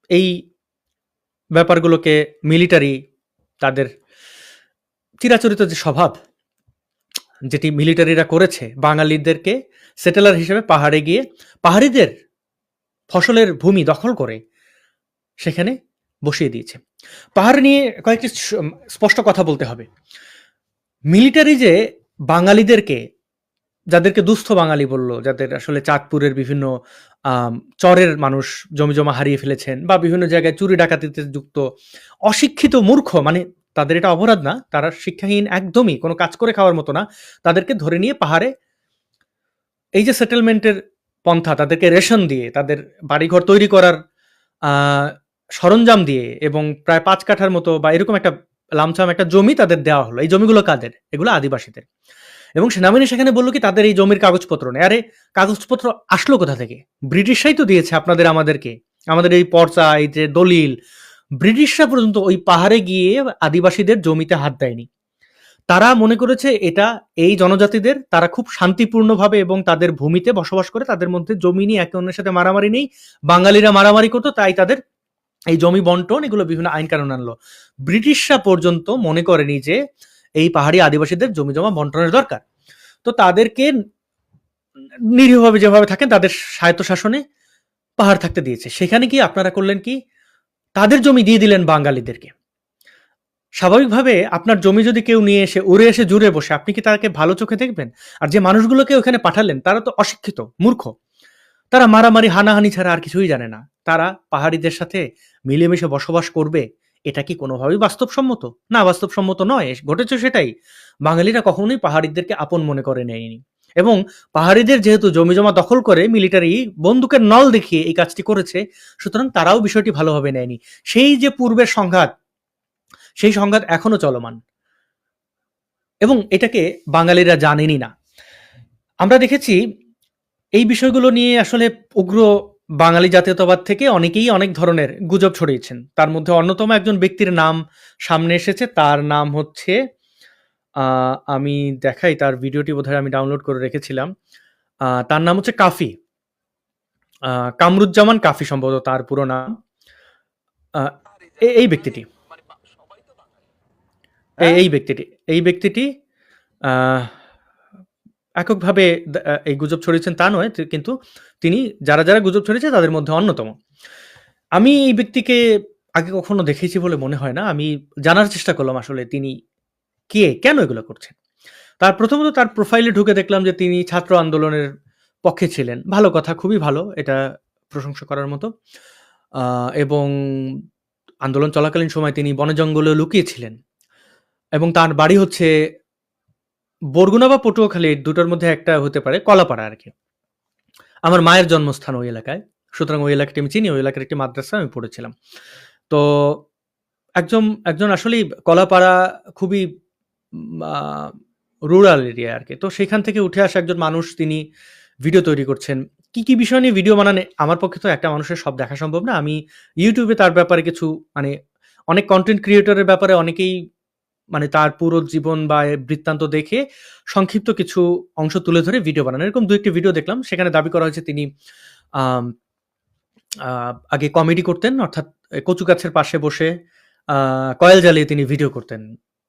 এই ব্যাপারগুলোকে মিলিটারি তাদের চিরাচরিত যে স্বভাব যেটি মিলিটারিরা করেছে, বাঙালিদেরকে সেটেলার হিসেবে পাহাড়ে গিয়ে পাহাড়িদের ফসলের ভূমি দখল করে সেখানে বসিয়ে দিয়েছে। পাহাড় নিয়ে কয়েকটি স্পষ্ট কথা বলতে হবে। মিলিটারি যে বাঙালিদেরকে, যাদেরকে দুস্থ বাঙালি বলল, যাদের আসলে চাঁদপুরের বিভিন্ন চরের মানুষ জমি জমা হারিয়ে ফেলেছেন বা বিভিন্ন জায়গায় চুরি ডাকাতিতে যুক্ত অশিক্ষিত মূর্খ, মানে তাদের এটা অপরাধ না, তারা শিক্ষাহীন, একদমই কোনো কাজ করে খাওয়ার মতো না, তাদেরকে ধরে নিয়ে পাহাড়ে এই যে সেটেলমেন্টের পন্থা, তাদেরকে রেশন দিয়ে, তাদের বাড়িঘর তৈরি করার সরঞ্জাম দিয়ে এবং প্রায় 5 কাঠার মতো বা এরকম একটা লামসাম একটা জমি তাদের দেওয়া হলো। এই জমিগুলো কাদের? এগুলো আদিবাসীদের। এবং সেনাবাহিনী সেখানে বললো কি তাদের এই জমির কাগজপত্র নেই। আরে কাগজপত্র আসলো কোথা থেকে? ব্রিটিশরাই তো দিয়েছে আপনাদের, আমাদেরকে, আমাদের এই পর্চা, এই যে দলিল, ব্রিটিশরা পর্যন্ত ওই পাহাড়ে গিয়ে আদিবাসীদের জমিতে হাত দেয়নি। তারা মনে করেছে এটা এই জনজাতিদের, তারা খুব শান্তিপূর্ণভাবে এবং তাদের ভূমিতে বসবাস করে, তাদের মধ্যে জমি নিয়ে একে অন্যের সাথে মারামারি নেই। বাঙালিরা মারামারি করতো, তাই তাদের এই জমি বন্টন, এগুলো বিভিন্ন আইন কানুন আনলো। ব্রিটিশরা পর্যন্ত মনে করেনি যে এই পাহাড়ি আদিবাসীদের জমি জমা বন্টনের দরকার। তো তাদেরকে নিরীহভাবে যেভাবে থাকেন তাদের স্বায়ত্তশাসনে পাহাড় থাকতে দিয়েছে। সেখানে কি আপনারা করলেন কি? তাদের জমি দিয়ে দিলেন বাঙালিদেরকে। স্বাভাবিকভাবে আপনার জমি যদি কেউ নিয়ে এসে উড়ে এসে জুড়ে বসে, আপনি কি তাকে ভালো চোখে দেখবেন? আর যে মানুষগুলোকে ওখানে পাঠালেন তারা তো অশিক্ষিত, মূর্খ, তারা মারামারি হানাহানি ছাড়া আর কিছুই জানে না। তারা পাহাড়িদের সাথে মিলেমিশে বসবাস করবে, এটা কি কোনোভাবেই বাস্তবসম্মত? না, বাস্তবসম্মত নয়। ঘটেছে সেটাই, বাঙালিরা কখনোই পাহাড়িদেরকে আপন মনে করে নেয়নি। এবং পাহাড়িদের যেহেতু জমি জমা দখল করে মিলিটারি বন্দুকের নল দেখিয়ে এই কাজটি করেছে, সুতরাং তারাও বিষয়টি ভালোভাবে নেয়নি। সেই যে পূর্বের সংঘাত, সেই সংঘাত এখনো চলমান এবং এটাকে বাঙালিরা জানেনই না। আমরা দেখেছি এই বিষয়গুলো নিয়ে আসলে উগ্র বাঙালি জাতীয়তাবাদ থেকে অনেকেই অনেক ধরনের গুজব ছড়িয়েছেন। তার মধ্যে অন্যতম একজন ব্যক্তির নাম সামনে এসেছে। তার নাম হচ্ছে, আমি দেখাই, তার ভিডিওটি বোধহয় আমি ডাউনলোড করে রেখেছিলাম। তার নাম হচ্ছে কাফি, কামরুজ্জামান কাফি সম্ভবত তার পুরো নাম। এই ব্যক্তিটি এই ব্যক্তিটি এককভাবে এই গুজব ছড়িয়েছেন তা নয়, কিন্তু তিনি যারা গুজব ছড়িয়েছে তাদের মধ্যে অন্যতম। আমি এই ব্যক্তিকে আগে কখনো দেখেছি বলে মনে হয় না। আমি জানার চেষ্টা করলাম আসলে তিনি কে, কেন এগুলো করছেন। প্রথমত তার প্রোফাইলে ঢুকে দেখলাম যে তিনি ছাত্র আন্দোলনের পক্ষে ছিলেন। ভালো কথা, খুবই ভালো, এটা প্রশংসা করার মতো। এবং আন্দোলন চলাকালীন সময় তিনি বনে জঙ্গলে লুকিয়েছিলেন এবং তার বাড়ি হচ্ছে বরগুনা বা পটুয়াখালী, দুটোর মধ্যে একটা হতে পারে, কলাপাড়া আর কি। আমার মায়ের জন্মস্থান ওই এলাকায়, সুতরাং ওই এলাকাটি আমি চিনি। ওই এলাকার একটি মাদ্রাসা আমি পড়েছিলাম। তো একজন আসলেই কলাপাড়া খুবই রুরাল এরিয়া আর কি। তো সেখান থেকে উঠে আসা একজন মানুষ, তিনি ভিডিও তৈরি করছেন। কি বিষয় নিয়ে ভিডিও বানান, আমার পক্ষে তো একটা মানুষের সব দেখা সম্ভব না। আমি ইউটিউবে তার ব্যাপারে কিছু, মানে অনেক কন্টেন্ট ক্রিয়েটরের ব্যাপারে অনেকেই মানে তার পুরো জীবন বা বৃত্তান্ত দেখে সংক্ষিপ্ত কিছু অংশ তুলে ধরে ভিডিও বানান। এরকম 2-1টি ভিডিও দেখলাম, সেখানে দাবি করা হয়েছে তিনি আগে কমেডি করতেন, অর্থাৎ কচু গাছের পাশে বসে কয়েল জ্বালিয়ে তিনি ভিডিও করতেন।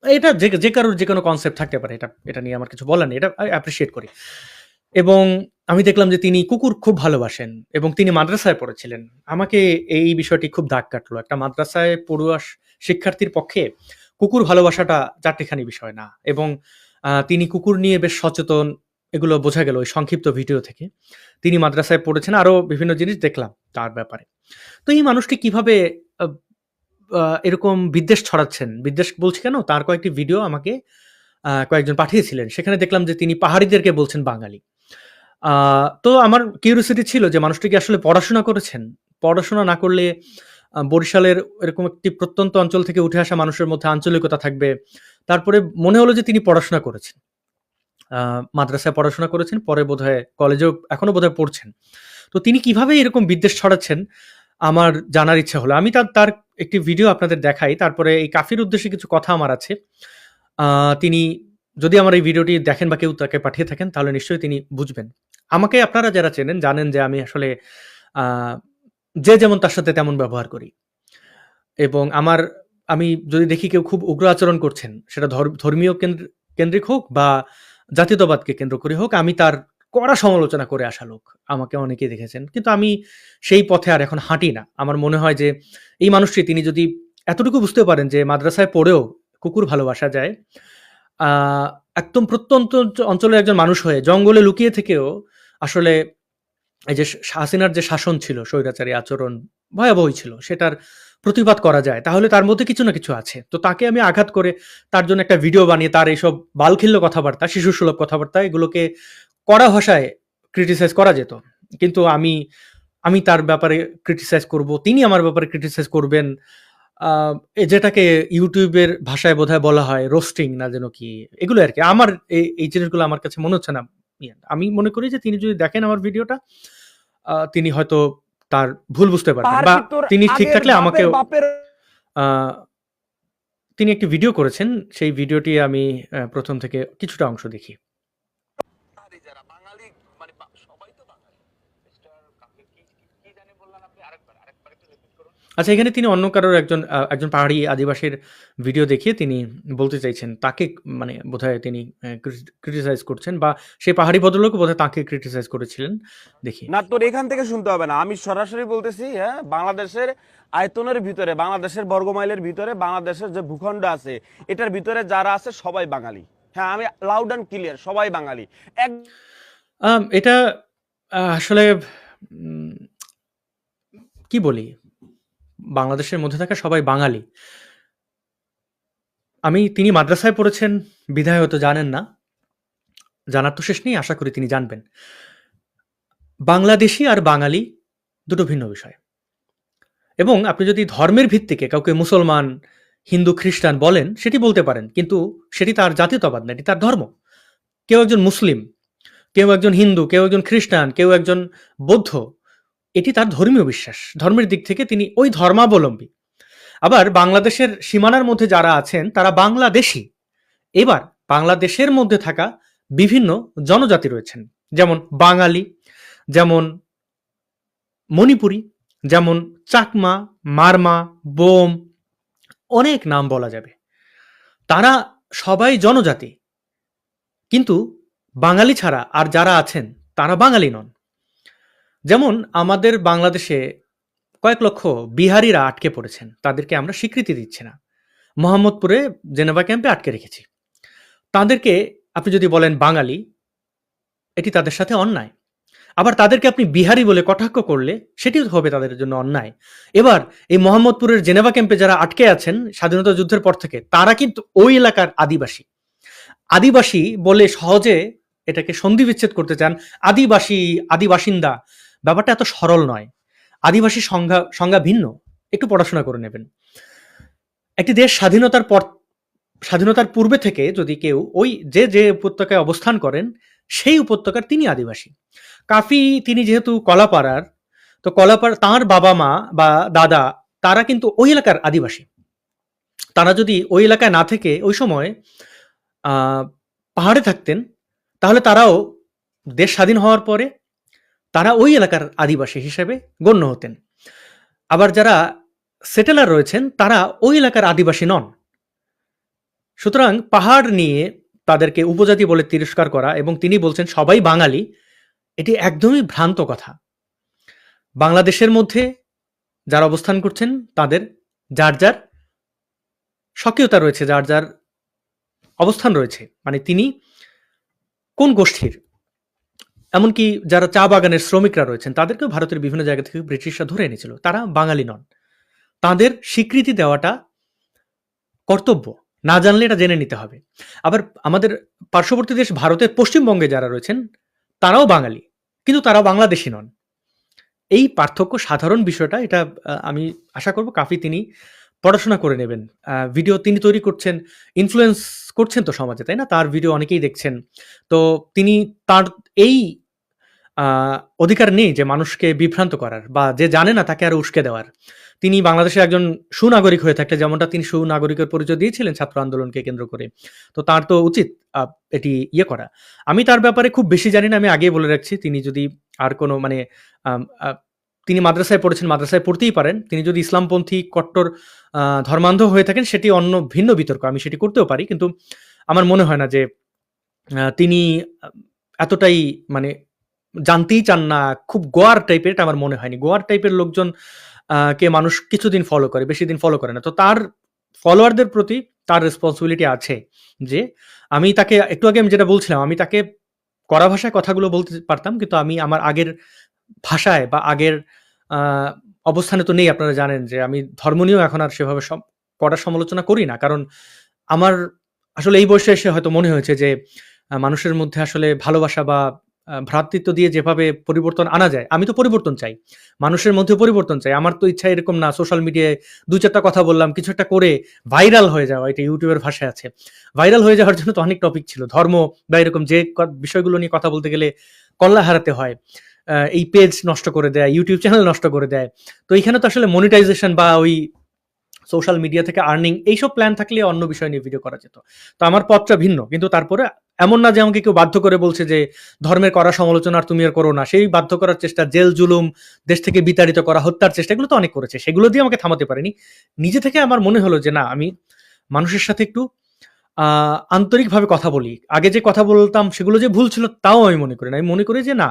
এটা যে কারোর যে কোনো কনসেপ্ট থাকতে পারে, এটা নিয়ে আমার কিছু বলার নেই, এটা অ্যাপ্রিসিয়েট করি। এবং আমি দেখলাম যে তিনি কুকুর খুব ভালোবাসেন এবং তিনি মাদ্রাসায় পড়েছিলেন। আমাকে এই বিষয়টি খুব দাগ কাটলো। একটা মাদ্রাসায় পড়ুয়া শিক্ষার্থীর পক্ষে কুকুর ভালোবাসাটা চারটিখানি বিষয় না। এবং তিনি কুকুর নিয়ে বেশ সচেতন, এগুলো বোঝা গেল ওই সংক্ষিপ্ত ভিডিও থেকে। তিনি মাদ্রাসায় পড়েছেন, আরো বিভিন্ন জিনিস দেখলাম তার ব্যাপারে। তো এই মানুষটি কিভাবে আহ, এরকম বিদ্বেষ ছড়াচ্ছেন, বিদ্বেষ বলছি কেন, তার কয়েকটি ভিডিও আমাকে কয়েকজন পাঠিয়েছিলেন। সেখানে দেখলাম যে তিনি পাহাড়িদেরকে বলছেন বাঙালি। তো আমার কিউরিওসিটি ছিল যে মানুষটি কি আসলে পড়াশোনা করেছেন? পড়াশোনা না করলে বরিশালের এরকম একটি প্রত্যন্ত অঞ্চল থেকে উঠে আসা মানুষের মধ্যে আঞ্চলিকতা থাকবে। তারপরে মনে হলো যে তিনি পড়াশোনা করেছেন। মাদ্রাসায় পড়াশোনা করেছেন, পরে বোধহয় কলেজেও এখনো বোধহয় পড়ছেন। তো তিনি কিভাবে এরকম বিদ্বেষ ছড়াচ্ছেন আমার জানার ইচ্ছা হলো। আমি তার একটি ভিডিও আপনাদের দেখাই, তারপরে এই কাফির উদ্দেশ্যে কিছু কথা আমার আছে। তিনি যদি আমার এই ভিডিওটি দেখেন বা কেউ তাকে পাঠিয়ে থাকেন তাহলে নিশ্চয়ই তিনি বুঝবেন। আমাকে আপনারা যারা চেনেন জানেন যে আমি আসলে যে যেমন তার সাথে তেমন ব্যবহার করি, এবং আমি যদি দেখি কেউ খুব উগ্র আচরণ করছেন, সেটা ধর্মীয় কেন্দ্রিক হোক বা জাতীয়তাবাদকে কেন্দ্র করে হোক, আমি তার কড়া সমালোচনা করে আসা লোক। আমাকে অনেকেই দেখেছেন, কিন্তু আমি সেই পথে আর এখন হাঁটি না। আমার মনে হয় যে এই মানুষটি, তিনি যদি এতটুকু বুঝতে পারেন যে মাদ্রাসায় পড়েও কুকুর ভালোবাসা যায়, একদম প্রত্যন্ত অঞ্চলের একজন মানুষ হয়ে জঙ্গলে লুকিয়ে থেকেও আসলে এই যে হাসিনার যে শাসন ছিল, স্বৈরাচারী আচরণ ভয়াবহ ছিল, সেটার প্রতিবাদ করা যায়, তাহলে তার মধ্যে কিছু না কিছু আছে। তো তাকে আমি আঘাত করে তার জন্য একটা ভিডিও বানিয়ে তার এইসব বালখিল্য কথাবার্তা, শিশুসুলভ কথাবার্তা, এগুলোকে কড়া ভাষায় ক্রিটিসাইজ করা যেত। কিন্তু আমি তার ব্যাপারে ক্রিটিসাইজ করব, তিনি আমার ব্যাপারে ক্রিটিসাইজ করবেন, যেটাকে ইউটিউবের ভাষায় বোধহয় বলা হয় রোস্টিং না যেন কি, এগুলো আর কি। আমার এই জিনিসগুলো আমার কাছে মনে হচ্ছে না। আমি মনে করি যে তিনি যদি দেখেন আমার ভিডিওটা, তিনি হয়তো তার ভুল বুঝতে পারবেন, বা তিনি ঠিক থাকলে আমাকেও। তিনি একটি ভিডিও করেছেন, সেই ভিডিওটি আমি প্রথম থেকে কিছুটা অংশ দেখি। আচ্ছা, এখানে তিনি অন্য কারোর একজন পাহাড়ি আদিবাসীর ভিডিও দেখিয়ে তিনি বলতে চাইছেন, তাকে মানে বোধহয় তিনি ক্রিটিসাইজ করছেন, বা সেই পাহাড়ি ভদ্রলোক বোধহয় তাকে ক্রিটিসাইজ করেছিলেন। দেখি। না, তোর এখান থেকে শুনতে হবে না, আমি সরাসরি বলতেছি। হ্যাঁ, বাংলাদেশের আয়তনের ভিতরে, বাংলাদেশের বর্গমাইলের ভিতরে, বাংলাদেশের যে ভূখণ্ড আছে এটার ভিতরে যারা আছে সবাই বাঙালি। হ্যাঁ, আমি লাউড অ্যান্ড ক্লিয়ার, সবাই বাঙালি। এটা আসলে কি বলি, বাংলাদেশের মধ্যে থাকা সবাই বাঙালি। তিনি মাদ্রাসায় পড়েছেন বিধায় হয়তো জানেন না, জানার তো শেষ নেই, আশা করি তিনি জানবেন। বাংলাদেশি আর বাঙালি দুটো ভিন্ন বিষয়, এবং আপনি যদি ধর্মের ভিত্তিকে কাউকে মুসলমান, হিন্দু, খ্রিস্টান বলেন, সেটি বলতে পারেন, কিন্তু সেটি তার জাতীয়তাবাদ না, এটি তার ধর্ম। কেউ একজন মুসলিম, কেউ একজন হিন্দু, কেউ একজন খ্রিস্টান, কেউ একজন বৌদ্ধ, এটি তার ধর্মীয় বিশ্বাস। ধর্মের দিক থেকে তিনি ওই ধর্মাবলম্বী। আবার বাংলাদেশের সীমানার মধ্যে যারা আছেন তারা বাংলাদেশি। এবার বাংলাদেশের মধ্যে থাকা বিভিন্ন জনজাতি রয়েছেন, যেমন বাঙালি, যেমন মণিপুরী, যেমন চাকমা, মারমা, বোম, অনেক নাম বলা যাবে। তারা সবাই জনজাতি, কিন্তু বাঙালি ছাড়া আর যারা আছেন তারা বাঙালি নন। যেমন আমাদের বাংলাদেশে কয়েক লক্ষ বিহারিরা আটকে পড়েছেন, তাদেরকে আমরা স্বীকৃতি দিচ্ছি না। মোহাম্মদপুরে জেনেভা ক্যাম্পে আটকে রেখেছি। তাদেরকে আপনি যদি বলেন বাঙালি, এটি তাদের সাথে অন্যায়। আবার তাদেরকে আপনি বিহারি বলে কটাক্ষ করলে সেটিও হবে তাদের জন্য অন্যায়। এবার এই মোহাম্মদপুরের জেনেভা ক্যাম্পে যারা আটকে আছেন স্বাধীনতা যুদ্ধের পর থেকে, তারা কিন্তু ওই এলাকার আদিবাসী। আদিবাসী বলে সহজে এটাকে সন্ধি বিচ্ছেদ করতে চান। আদিবাসিন্দা, ব্যাপারটা এত সরল নয়। আদিবাসী সংজ্ঞা ভিন্ন, একটু পড়াশোনা করে নেবেন। একটি দেশ স্বাধীনতার পূর্বে থেকে যদি কেউ ওই যে উপত্যকায় অবস্থান করেন, সেই উপত্যকার তিনি আদিবাসী। কাফি, তিনি যেহেতু কলাপাড়ার, তো কলাপাড়া তাঁর বাবা মা বা দাদা, তারা কিন্তু ওই এলাকার আদিবাসী। তারা যদি ওই এলাকায় না থেকে ওই সময় পাহাড়ে থাকতেন, তাহলে তারাও দেশ স্বাধীন হওয়ার পরে তারা ওই এলাকার আদিবাসী হিসেবে গণ্য হতেন। আবার যারা সেটেলার রয়েছেন তারা ওই এলাকার আদিবাসী নন। সুতরাং পাহাড় নিয়ে তাদেরকে উপজাতি বলে তিরস্কার করা, এবং তিনি বলছেন সবাই বাঙালি, এটি একদমই ভ্রান্ত কথা। বাংলাদেশের মধ্যে যারা অবস্থান করছেন তাদের যার যার স্বকীয়তা রয়েছে, যার যার অবস্থান রয়েছে, মানে তিনি কোন গোষ্ঠীর, এমনকি যারা চা বাগানের শ্রমিকরা রয়েছেন তাদেরকেও ভারতের বিভিন্ন জায়গা থেকে ব্রিটিশরা ধরে এনেছিল, তারা বাঙালি নন। তাদের স্বীকৃতি দেওয়াটা কর্তব্য, না জানলে এটা জেনে নিতে হবে। আবার আমাদের পার্শ্ববর্তী দেশ ভারতের পশ্চিমবঙ্গে যারা রয়েছেন তারাও বাঙালি, কিন্তু তারা বাংলাদেশী নন। এই পার্থক্য সাধারণ বিষয়টা, এটা আমি আশা করব কাফি তিনি পড়াশোনা করে নেবেন। ভিডিও তিনি তৈরি করছেন, ইনফ্লুয়েন্স করছেন তো সমাজে, তাই না? তার ভিডিও অনেকেই দেখছেন। তো তিনি তার এই অধিকার নেই যে মানুষকে বিভ্রান্ত করার বা যে জানে না তাকে আরো উস্কে দেওয়ার। তিনি বাংলাদেশের একজন সুনাগরিক হয়ে থাকলে যেমনটা তিনি সুনাগরিকের পরিচয় দিয়েছিলেন ছাত্র আন্দোলনকে কেন্দ্র করে, তো তার তো উচিত এটি ইয়ে করা। আমি তার ব্যাপারে খুব বেশি জানি না, আমি আগেই বলে রাখছি। তিনি যদি আর কোনো মানে তিনি মাদ্রাসায় পড়েছেন, মাদ্রাসায় পড়তেই পারেন। তিনি যদি ইসলামপন্থী কট্টর ধর্মান্ধ হয়ে থাকেন সেটি অন্য ভিন্ন বিতর্ক, আমি সেটি করতেও পারি, কিন্তু আমার মনে হয় না যে তিনি এতটাই মানে জানতেই চান না, খুব গোয়ার টাইপের, এটা আমার মনে হয়নি। গোয়ার টাইপের লোকজন কে মানুষ কিছুদিন ফলো করে, বেশি দিন ফলো করে না। তো তার ফলোয়ারদের প্রতি তার রেসপন্সিবিলিটি আছে যে আমি তাকে একটু আগে আমি যেটা বলছিলাম, আমি তাকে কড়া ভাষায় কথাগুলো বলতে পারতাম, কিন্তু আমি আমার আগের ভাষায় বা আগের অবস্থানে তো নেই। আপনারা জানেন যে আমি ধর্ম নিয়েও এখন আর সেভাবে কড়া সমালোচনা করি না, কারণ আমার আসলে এই বয়সে এসে হয়তো মনে হয়েছে যে মানুষের মধ্যে আসলে ভালোবাসা বা ভ্রাতৃত্ব দিয়ে যেভাবে পরিবর্তন আনা যায়, আমি তো পরিবর্তন চাই, মানুষের মধ্যে পরিবর্তন চাই। আমার তো ইচ্ছা এরকম না সোশ্যাল মিডিয়ায় দুই চারটা কথা বললাম, কিছু একটা করে ভাইরাল হয়ে যাওয়া, এটা ইউটিউবের ভাষায় আছে। ভাইরাল হয়ে যাওয়ার জন্য তো অনেক টপিক ছিল, ধর্ম বা এরকম যে বিষয়গুলো নিয়ে কথা বলতে গেলে কল্লা হারাতে হয়, এই পেজ নষ্ট করে দেয়, ইউটিউব চ্যানেল নষ্ট করে দেয়। তো এখানে তো আসলে মনিটাইজেশন বা ওই সোশ্যাল মিডিয়া থেকে আর্নিং এইসব প্ল্যান থাকলে অন্য বিষয় নিয়ে ভিডিও করা যেত। তো আমার পথটা ভিন্ন, কিন্তু তারপরে এমন না যে আমাকে কেউ বাধ্য করে বলছে যে ধর্মের করা সমালোচনা আর তুমি আর করো না। সেই বাধ্য করার চেষ্টা, জেল জুলুম, দেশ থেকে বিতাড়িত করা, হত্যার চেষ্টা, এগুলো তো অনেক করেছে, সেগুলো দিয়ে আমাকে থামাতে পারেনি। নিজে থেকে আমার মনে হলো যে না, আমি মানুষের সাথে একটু আন্তরিকভাবে কথা বলি। আগে যে কথা বলতাম সেগুলো যে ভুল ছিল তাও আমি মনে করি না। আমি মনে করি যে না,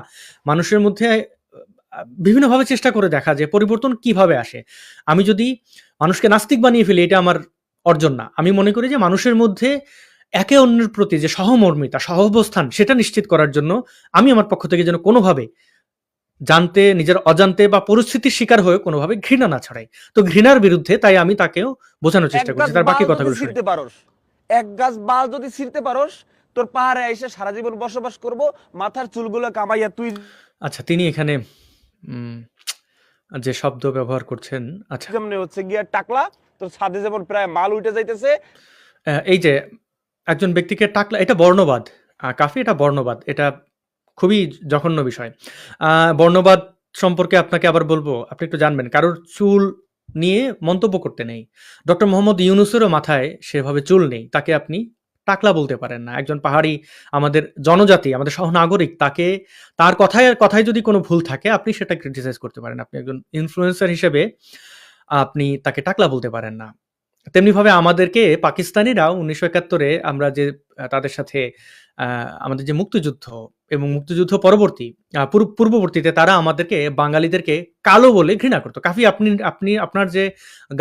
মানুষের মধ্যে বিভিন্নভাবে চেষ্টা করে দেখা যে পরিবর্তন কিভাবে আসে। আমি যদি মানুষকে নাস্তিক বানিয়ে ফেলি, এটা আমার অর্জন না। আমি মনে করি যে মানুষের মধ্যে একে অন্যের প্রতি যে সহমর্মিতা, সহাবস্থান, সেটা নিশ্চিত করার জন্য আমি আমার পক্ষ থেকে যেন কোনোভাবে জানতে, নিজের অজান্তে বা পরিস্থিতির শিকার হয়ে কোনোভাবে ঘৃণা না ছড়াই। তো ঘৃণার বিরুদ্ধে তাই আমি তাকেও বোঝানোর চেষ্টা করছি। তার বাকি কথাগুলো শুনে। এক গাছ বাল যদি ছিঁড়তে পারোস, তোর পাহাড়ে এসে সারা জীবন বসবাস করব, মাথার চুলগুলো কামাইয়া তুই। আচ্ছা, তিনি এখানে যে শব্দ ব্যবহার করছেন, আচ্ছা, যেমন হচ্ছে গিয়া টাকলা, তোর ছাদে যেমন প্রায় মাল উঠে যাইতেছে। এই যে একজন ব্যক্তিকে টাকলা, এটা বর্ণবাদ। কাফি, এটা বর্ণবাদ, এটা খুবই জঘন্য বিষয়। বর্ণবাদ সম্পর্কে আপনাকে আবার বলবো, আপনি একটু জানবেন, কারোর চুল নিয়ে মন্তব্য করতে নেই। ডক্টর মোহাম্মদ ইউনুসেরও মাথায় সেভাবে চুল নেই, তাকে আপনি টাকলা বলতে পারেন না। একজন পাহাড়ি, আমাদের জনজাতি, আমাদের সহনাগরিক, তাকে তার কথায় যদি কোনো ভুল থাকে আপনি সেটা ক্রিটিসাইজ করতে পারেন। আপনি একজন ইনফ্লুয়েন্সার হিসেবে আপনি তাকে টাকলা বলতে পারেন না। তেমনিভাবে আমাদেরকে পাকিস্তানিরাও 1971-এ আমরা যে তাদের সাথে আমাদের যে মুক্তিযুদ্ধ এবং মুক্তিযুদ্ধ পরবর্তী পূর্ববর্তীতে তারা আমাদেরকে, বাঙালিদেরকে কালো বলে ঘৃণা করতো। কাফি, আপনি আপনার যে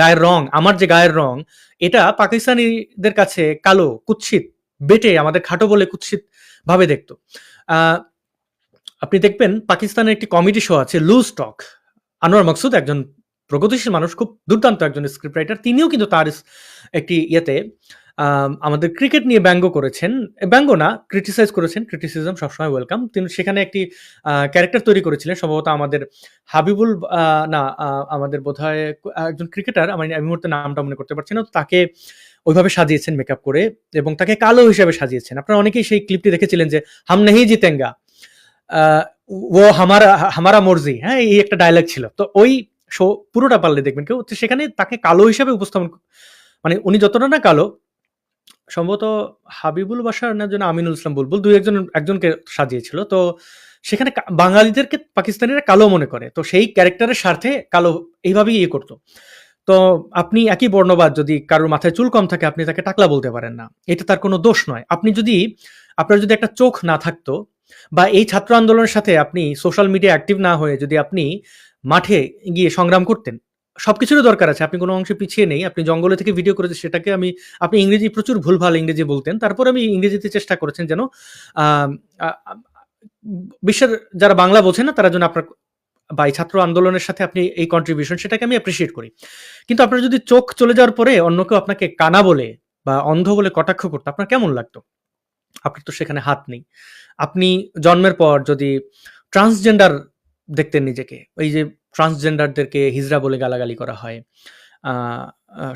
গায়ের রং, আমার যে গায়ের রং, এটা পাকিস্তানিদের কাছে কালো, কুৎসিত, বেটে, আমাদের খাটো বলে কুৎসিত ভাবে দেখতো। আপনি দেখবেন পাকিস্তানের একটি কমেডি শো আছে, লুজ টক। আনোয়ার মাকসুদ একজন প্রগতিশীল মানুষ, খুব দুর্দান্ত একজন স্ক্রিপ্ট রাইটার, তিনিও কিন্তু তার একটি ইয়েতে আমাদের ক্রিকেট নিয়ে ব্যঙ্গ করেছেন, ব্যঙ্গ না, ক্রিটিসাইজ করেছেন। ক্রিটিসিজম সবসময় ওয়েলকাম। তিনি সেখানে একটি ক্যারেক্টার তৈরি করেছিলেন, সম্ভবত আমাদের হাবিবুল, না, আমাদের বোধহয় একজন ক্রিকেটার, আমি এই মুহূর্তে নামটা মনে করতে পারছি না, তাকে ওইভাবে সাজিয়েছেন মেকআপ করে এবং তাকে কালো হিসেবে সাজিয়েছেন। আপনারা অনেকেই সেই ক্লিপটি দেখেছিলেন যে হাম নেহি জিতেঙ্গা, ও হামারা মর্জি, হ্যাঁ, এই একটা ডায়লগ ছিল। তো ওই শো পুরোটা পারলে দেখবেন কেউ, সেখানে তাকে কালো হিসেবে উপস্থাপন, মানে উনি যতটা না কালো, সম্ভবত হাবিবুল বাসার না যেন আমিনুল ইসলাম বুলবুল, একজনকে সাজিয়েছিল। তো সেখানে বাঙালিদেরকে পাকিস্তানিরা কালো মনে করে, তো সেই ক্যারেক্টারের স্বার্থে কালো এইভাবেই ইয়ে করতো। তো আপনি একই বর্ণবাদ, যদি কারোর মাথায় চুল কম থাকে আপনি তাকে টাকলা বলতে পারেন না, এটা তার কোনো দোষ নয়। আপনার যদি একটা চোখ না থাকতো, বা এই ছাত্র আন্দোলনের সাথে আপনি সোশ্যাল মিডিয়া অ্যাক্টিভ না হয়ে যদি আপনি মাঠে গিয়ে সংগ্রাম করতেন, সবকিছুরই দরকার আছে। আপনি কোনো অংশে পিছিয়ে নেই। আপনি জঙ্গলে থেকে ভিডিও করেছেন সেটাকে আপনি ইংরেজি প্রচুর ভুলভাল ইংরেজি বলতেন। তারপরে আমি ইংরেজিতে চেষ্টা করেছেন যেন আম আ আ বিশ্বের যারা বাংলা বোঝে না তারা যেন আপনার বা এই ছাত্র আন্দোলনের সাথে আপনি এই কন্ট্রিবিউশন সেটাকে আমি অ্যাপ্রিশিয়েট করি। কিন্তু আপনার যদি চোখ চলে যাওয়ার পরে অন্য কেউ আপনাকে কানা বলে বা অন্ধ বলে কটাক্ষ করতো, আপনার কেমন লাগতো? আপনার তো সেখানে হাত নেই। আপনি জন্মের পর যদি ট্রান্সজেন্ডার দেখতেন নিজেকে, ওই যে ট্রান্সজেন্ডারদেরকে হিজড়া বলে গালাগালি করা হয়, আ আ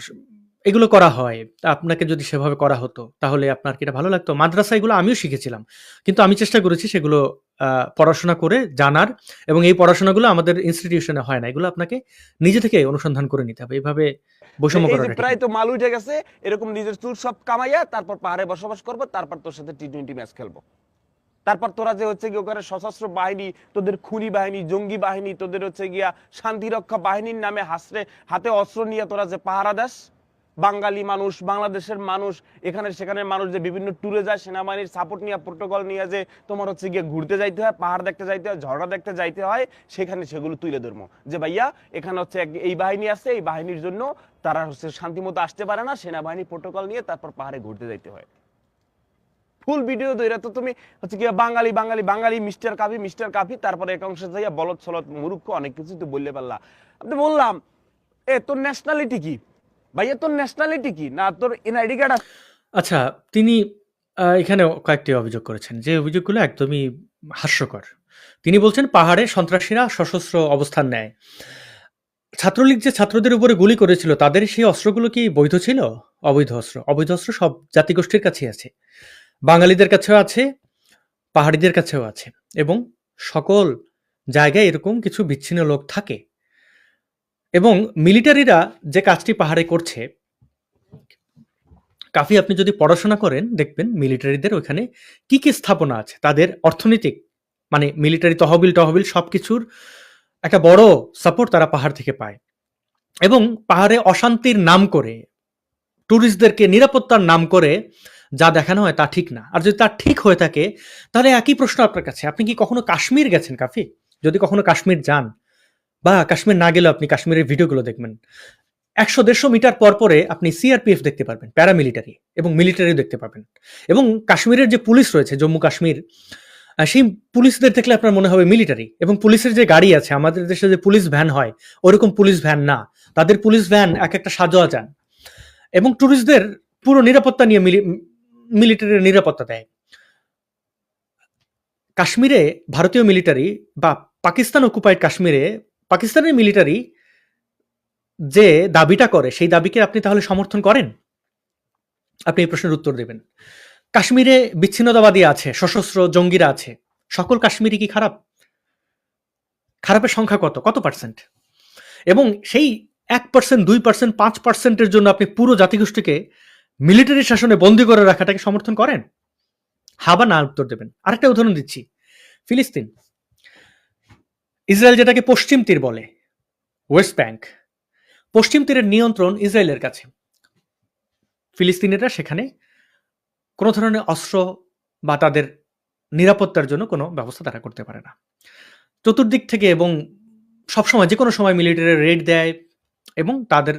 এগুলো করা হয়। তা আপনাকে যদি সেভাবে করা হতো, তাহলে আপনার কি এটা ভালো লাগতো? মাদ্রাসায় এগুলো আমিও শিখেছিলাম। কিন্তু আমি চেষ্টা করেছি সেগুলো পড়াশোনা করে জানার, এবং এই পড়াশোনাগুলো আমাদের ইনস্টিটিউশনে হয় না। এগুলো আপনাকে নিজে থেকে অনুসন্ধান করে নিতে হবে। এভাবে বৈষম্য এই যে করাটা ঠিক প্রায় না। তো মাল উঠে গেছে, এরকম নিজের চুল সব কামাইয়া তারপর পাহাড়ে বসবাস করবো, তারপর তোর সাথে টি-20 ম্যাচ খেলবো। তারপর তোরা যে হচ্ছে গিয়ে ওখানে সশস্ত্র বাহিনী, তোদের খুনি বাহিনী, জঙ্গি বাহিনী, তোদের হচ্ছে গিয়া শান্তিরক্ষা বাহিনীর নামে হাতে অস্ত্র নিয়ে তোরা যে পাহারা দাস, বাঙালি মানুষ, বাংলাদেশের মানুষ, এখানে সেখানে মানুষ যে বিভিন্ন ট্যুরে যায় সেনাবাহিনীর সাপোর্ট নিয়ে, প্রোটোকল নিয়ে, যে তোমার হচ্ছে গিয়ে ঘুরতে যাইতে হয়, পাহাড় দেখতে যাইতে হয়, ঝর্ণা দেখতে যাইতে হয়, সেখানে সেগুলো তুলে ধরবো যে ভাইয়া এখানে হচ্ছে এই বাহিনী আছে, এই বাহিনীর জন্য তারা হচ্ছে শান্তিমতো আসতে পারে না, সেনাবাহিনী প্রোটোকল নিয়ে তারপর পাহাড়ে ঘুরতে যাইতে হয়। ফুল ভিডিও দইরা তো তুমি হচ্ছে কি বাঙালি বাঙালি বাঙালি মিস্টার কাফি, তারপরে এক অংশে যাইয়া বলদ ছলদ মুরুক্ষ অনেক কিছু তো বললে পারলা। আমি বললাম তোর ন্যাশনালিটি কি ভাইয়া, তোর ন্যাশনালিটি কি, না তোর এনআইডি কার্ড আছে? আচ্ছা, তিনি এখানেও কয়েকটি অভিযোগ করেছেন, যে অভিযোগগুলো একদমই হাস্যকর। তিনি বলছেন পাহাড়ে সন্ত্রাসীরা সশস্ত্র অবস্থান নেয়। ছাত্রলীগ যে ছাত্রদের উপরে গুলি করেছিল তাদের সেই অস্ত্রগুলো কি বৈধ ছিল? অবৈধ অস্ত্র। অবৈধ অস্ত্র সব জাতিগোষ্ঠীর কাছেই আছে। বাঙালিদের কাছেও আছে, পাহাড়িদের কাছেও আছে, এবং সকল জায়গায় এরকম কিছু বিচ্ছিন্ন লোক থাকে। এবং মিলিটারিরা যে কাজটি পাহাড়ে করছে, কাফি আপনি যদি পড়াশোনা করেন দেখবেন মিলিটারিদের ওখানে কি কি স্থাপনা আছে, তাদের অর্থনৈতিক মানে মিলিটারি তহবিল সবকিছুর একটা বড় সাপোর্ট তারা পাহাড় থেকে পায়। এবং পাহাড়ে অশান্তির নাম করে, ট্যুরিস্টদেরকে নিরাপত্তার নাম করে যা দেখানো হয় তা ঠিক না। আর যদি তা ঠিক হয়ে থাকে, তাহলে একই প্রশ্ন আপনার কাছে, আপনি কি কখনো কাশ্মীর গেছেন কাফি? যদি কখনো কাশ্মীর যান, বা কাশ্মীর না গেলেও আপনি কাশ্মীরের ভিডিওগুলো দেখবেন, 100-150 মিটার পর পরে আপনি সিআরপিএফ দেখতে পারবেন, প্যারামিলিটারি এবং মিলিটারিও দেখতে পাবেন। এবং কাশ্মীরের যে পুলিশ রয়েছে, জম্মু কাশ্মীর, সেই পুলিশদের দেখলে আপনার মনে হবে মিলিটারি। এবং পুলিশের যে গাড়ি আছে, আমাদের দেশে যে পুলিশ ভ্যান হয় ওরকম পুলিশ ভ্যান না, তাদের পুলিশ ভ্যান এক একটা সাজোয়া যান। এবং ট্যুরিস্টদের পুরো নিরাপত্তা নিয়ে মিলিটারির নিরাপত্তা দেয়। কাশ্মীরে ভারতীয় মিলিটারি বা পাকিস্তান অকুপাইড কাশ্মীরে পাকিস্তানের মিলিটারি যে দাবিটা করে, সেই দাবিকে আপনি তাহলে সমর্থন করেন? আপনি এই প্রশ্নের উত্তর দেবেন। কাশ্মীরে বিচ্ছিন্নতাবাদী আছে, সশস্ত্র জঙ্গিরা আছে, সকল কাশ্মীরি কি খারাপ? খারাপের সংখ্যা কত পার্সেন্ট? এবং সেই 1%, 2%, 5%-এর জন্য আপনি পুরো জাতিগোষ্ঠীকে মিলিটারি শাসনে বন্দী করে রাখাটাকে সমর্থন করেন? হা বা না উত্তর দেবেন। আরেকটা উদাহরণ দিচ্ছি, ফিলিস্তিন। ইসরায়েল যেটাকে পশ্চিম তীর বলে, ওয়েস্ট ব্যাংক, পশ্চিম তীরের নিয়ন্ত্রণ ইসরায়েলের কাছে। ফিলিস্তিনিরা সেখানে কোনো ধরনের অস্ত্র বা তাদের নিরাপত্তার জন্য কোনো ব্যবস্থা তারা করতে পারে না। চতুর্দিক থেকে এবং সবসময় যে কোনো সময় মিলিটারি রেড দেয়, এবং তাদের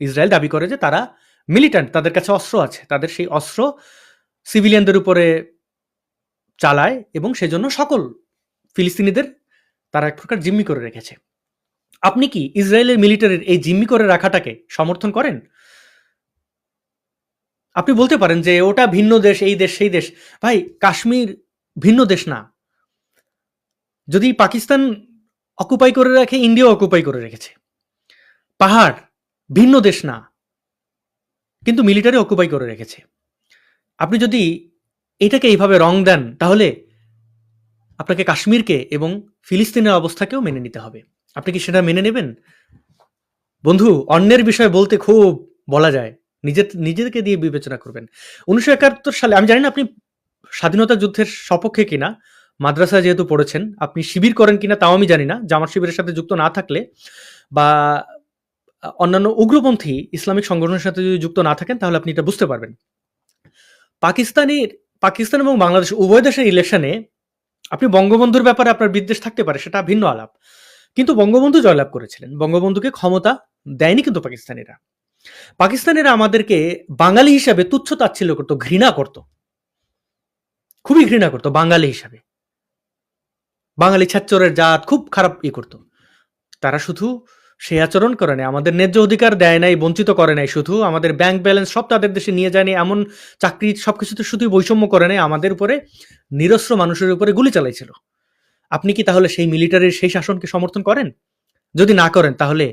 ইসরায়েল দাবি করে যে তারা মিলিট্যান্ট, তাদের কাছে অস্ত্র আছে, তাদের সেই অস্ত্র সিভিলিয়ানদের উপরে চালায়, এবং সেজন্য সকল ফিলিস্তিনিদের তারা এক প্রকার জিম্মি করে রেখেছে। আপনি কি ইসরায়েলের মিলিটারির এই জিম্মি করে রাখাটাকে সমর্থন করেন? আপনি বলতে পারেন যে ওটা ভিন্ন দেশ, এই দেশ সেই দেশ। ভাই, কাশ্মীর ভিন্ন দেশ না। যদি পাকিস্তান অকুপাই করে রাখে, ইন্ডিয়া অকুপাই করে রেখেছে। পাহাড় ভিন্ন দেশ না, কিন্তু মিলিটারি অকুপাই করে রেখেছে। আপনি যদি এটাকে এইভাবে রং দেন, তাহলে আপনাকে কাশ্মীরকে এবং ফিলিস্তিনের অবস্থাকেও মেনে নিতে হবে। আপনি কি সেটা মেনে নেবেন? বন্ধু, অন্যের বিষয়ে বলতে খুব বলা যায়, নিজেকে দিয়ে বিবেচনা করবেন। 1971 সালে, আমি জানি না আপনি স্বাধীনতা যুদ্ধের সপক্ষে কিনা, মাদ্রাসায় যেহেতু পড়েছেন, আপনি শিবির করেন কিনা তাও আমি জানি না। জামাত শিবিরের সাথে যুক্ত না থাকলে বা অন্যান্য উগ্রপন্থী ইসলামিক সংগঠনের সাথে যদি যুক্ত না থাকেন, তাহলে আপনি এটা বুঝতে পারবেন। পাকিস্তান এবং বাংলাদেশ উভয় দেশের ইলেকশনে আপনি বঙ্গবন্ধুর ব্যাপারে আপনার বিদ্বেষ থাকতে পারে, সেটা ভিন্ন আলাপ, কিন্তু বঙ্গবন্ধু জয়লাভ করেছিলেন। বঙ্গবন্ধুকে ক্ষমতা দেয়নি কিন্তু পাকিস্তানিরা আমাদেরকে বাঙালি হিসাবে তুচ্ছ তাচ্ছিল্য করতো, ঘৃণা করতো, খুবই ঘৃণা করতো বাঙালি হিসাবে। বাঙালি ছাত্রের জাত খুব খারাপ করতো। তারা শুধু সেই আচরণ করে নাই, আমাদের ন্যায্য অধিকার দেয় নাই, বঞ্চিত করে নাই, শুধু আমাদের ব্যাংক ব্যালেন্স সব তাদের দেশে নিয়ে যায়নি, এমন চাকরি সবকিছুতে শুধু বৈষম্য করে নাই, আমাদের উপরে নিরস্ত্র মানুষের উপরে গুলি চালাইছিল। আপনি কি তাহলে সেই মিলিটারির সেই শাসনকে সমর্থন করেন? যদি না করেন তাহলে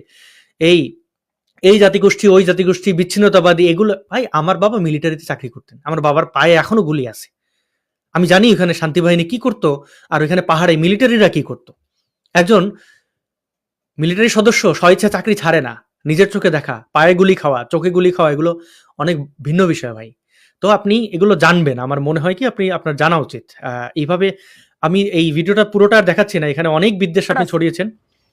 এই এই জাতিগোষ্ঠী ওই জাতিগোষ্ঠী বিচ্ছিন্নতাবাদী এগুলো, ভাই আমার বাবা মিলিটারিতে চাকরি করতেন, আমার বাবার পায়ে এখনো গুলি আছে, আমি জানি ওখানে শান্তি বাহিনী কি করতো আর ওখানে পাহাড়ে মিলিটারিরা কি করতো। একজন মিলিটারি সদস্য স্বেচ্ছা চাকরি ছাড়ে না, নিজের চোখে দেখা, পায়ে গুলি খাওয়া, চোখে গুলি খাওয়া, এগুলো অনেক ভিন্ন বিষয় ভাই। তো আপনি এগুলো জানবেন, আমার মনে হয় কি আপনার জানা উচিত। এইভাবে আমি এই ভিডিওটা পুরোটা আর দেখাচ্ছি না, এখানে অনেক বিদ্বেষ আপনি ছড়িয়েছেন।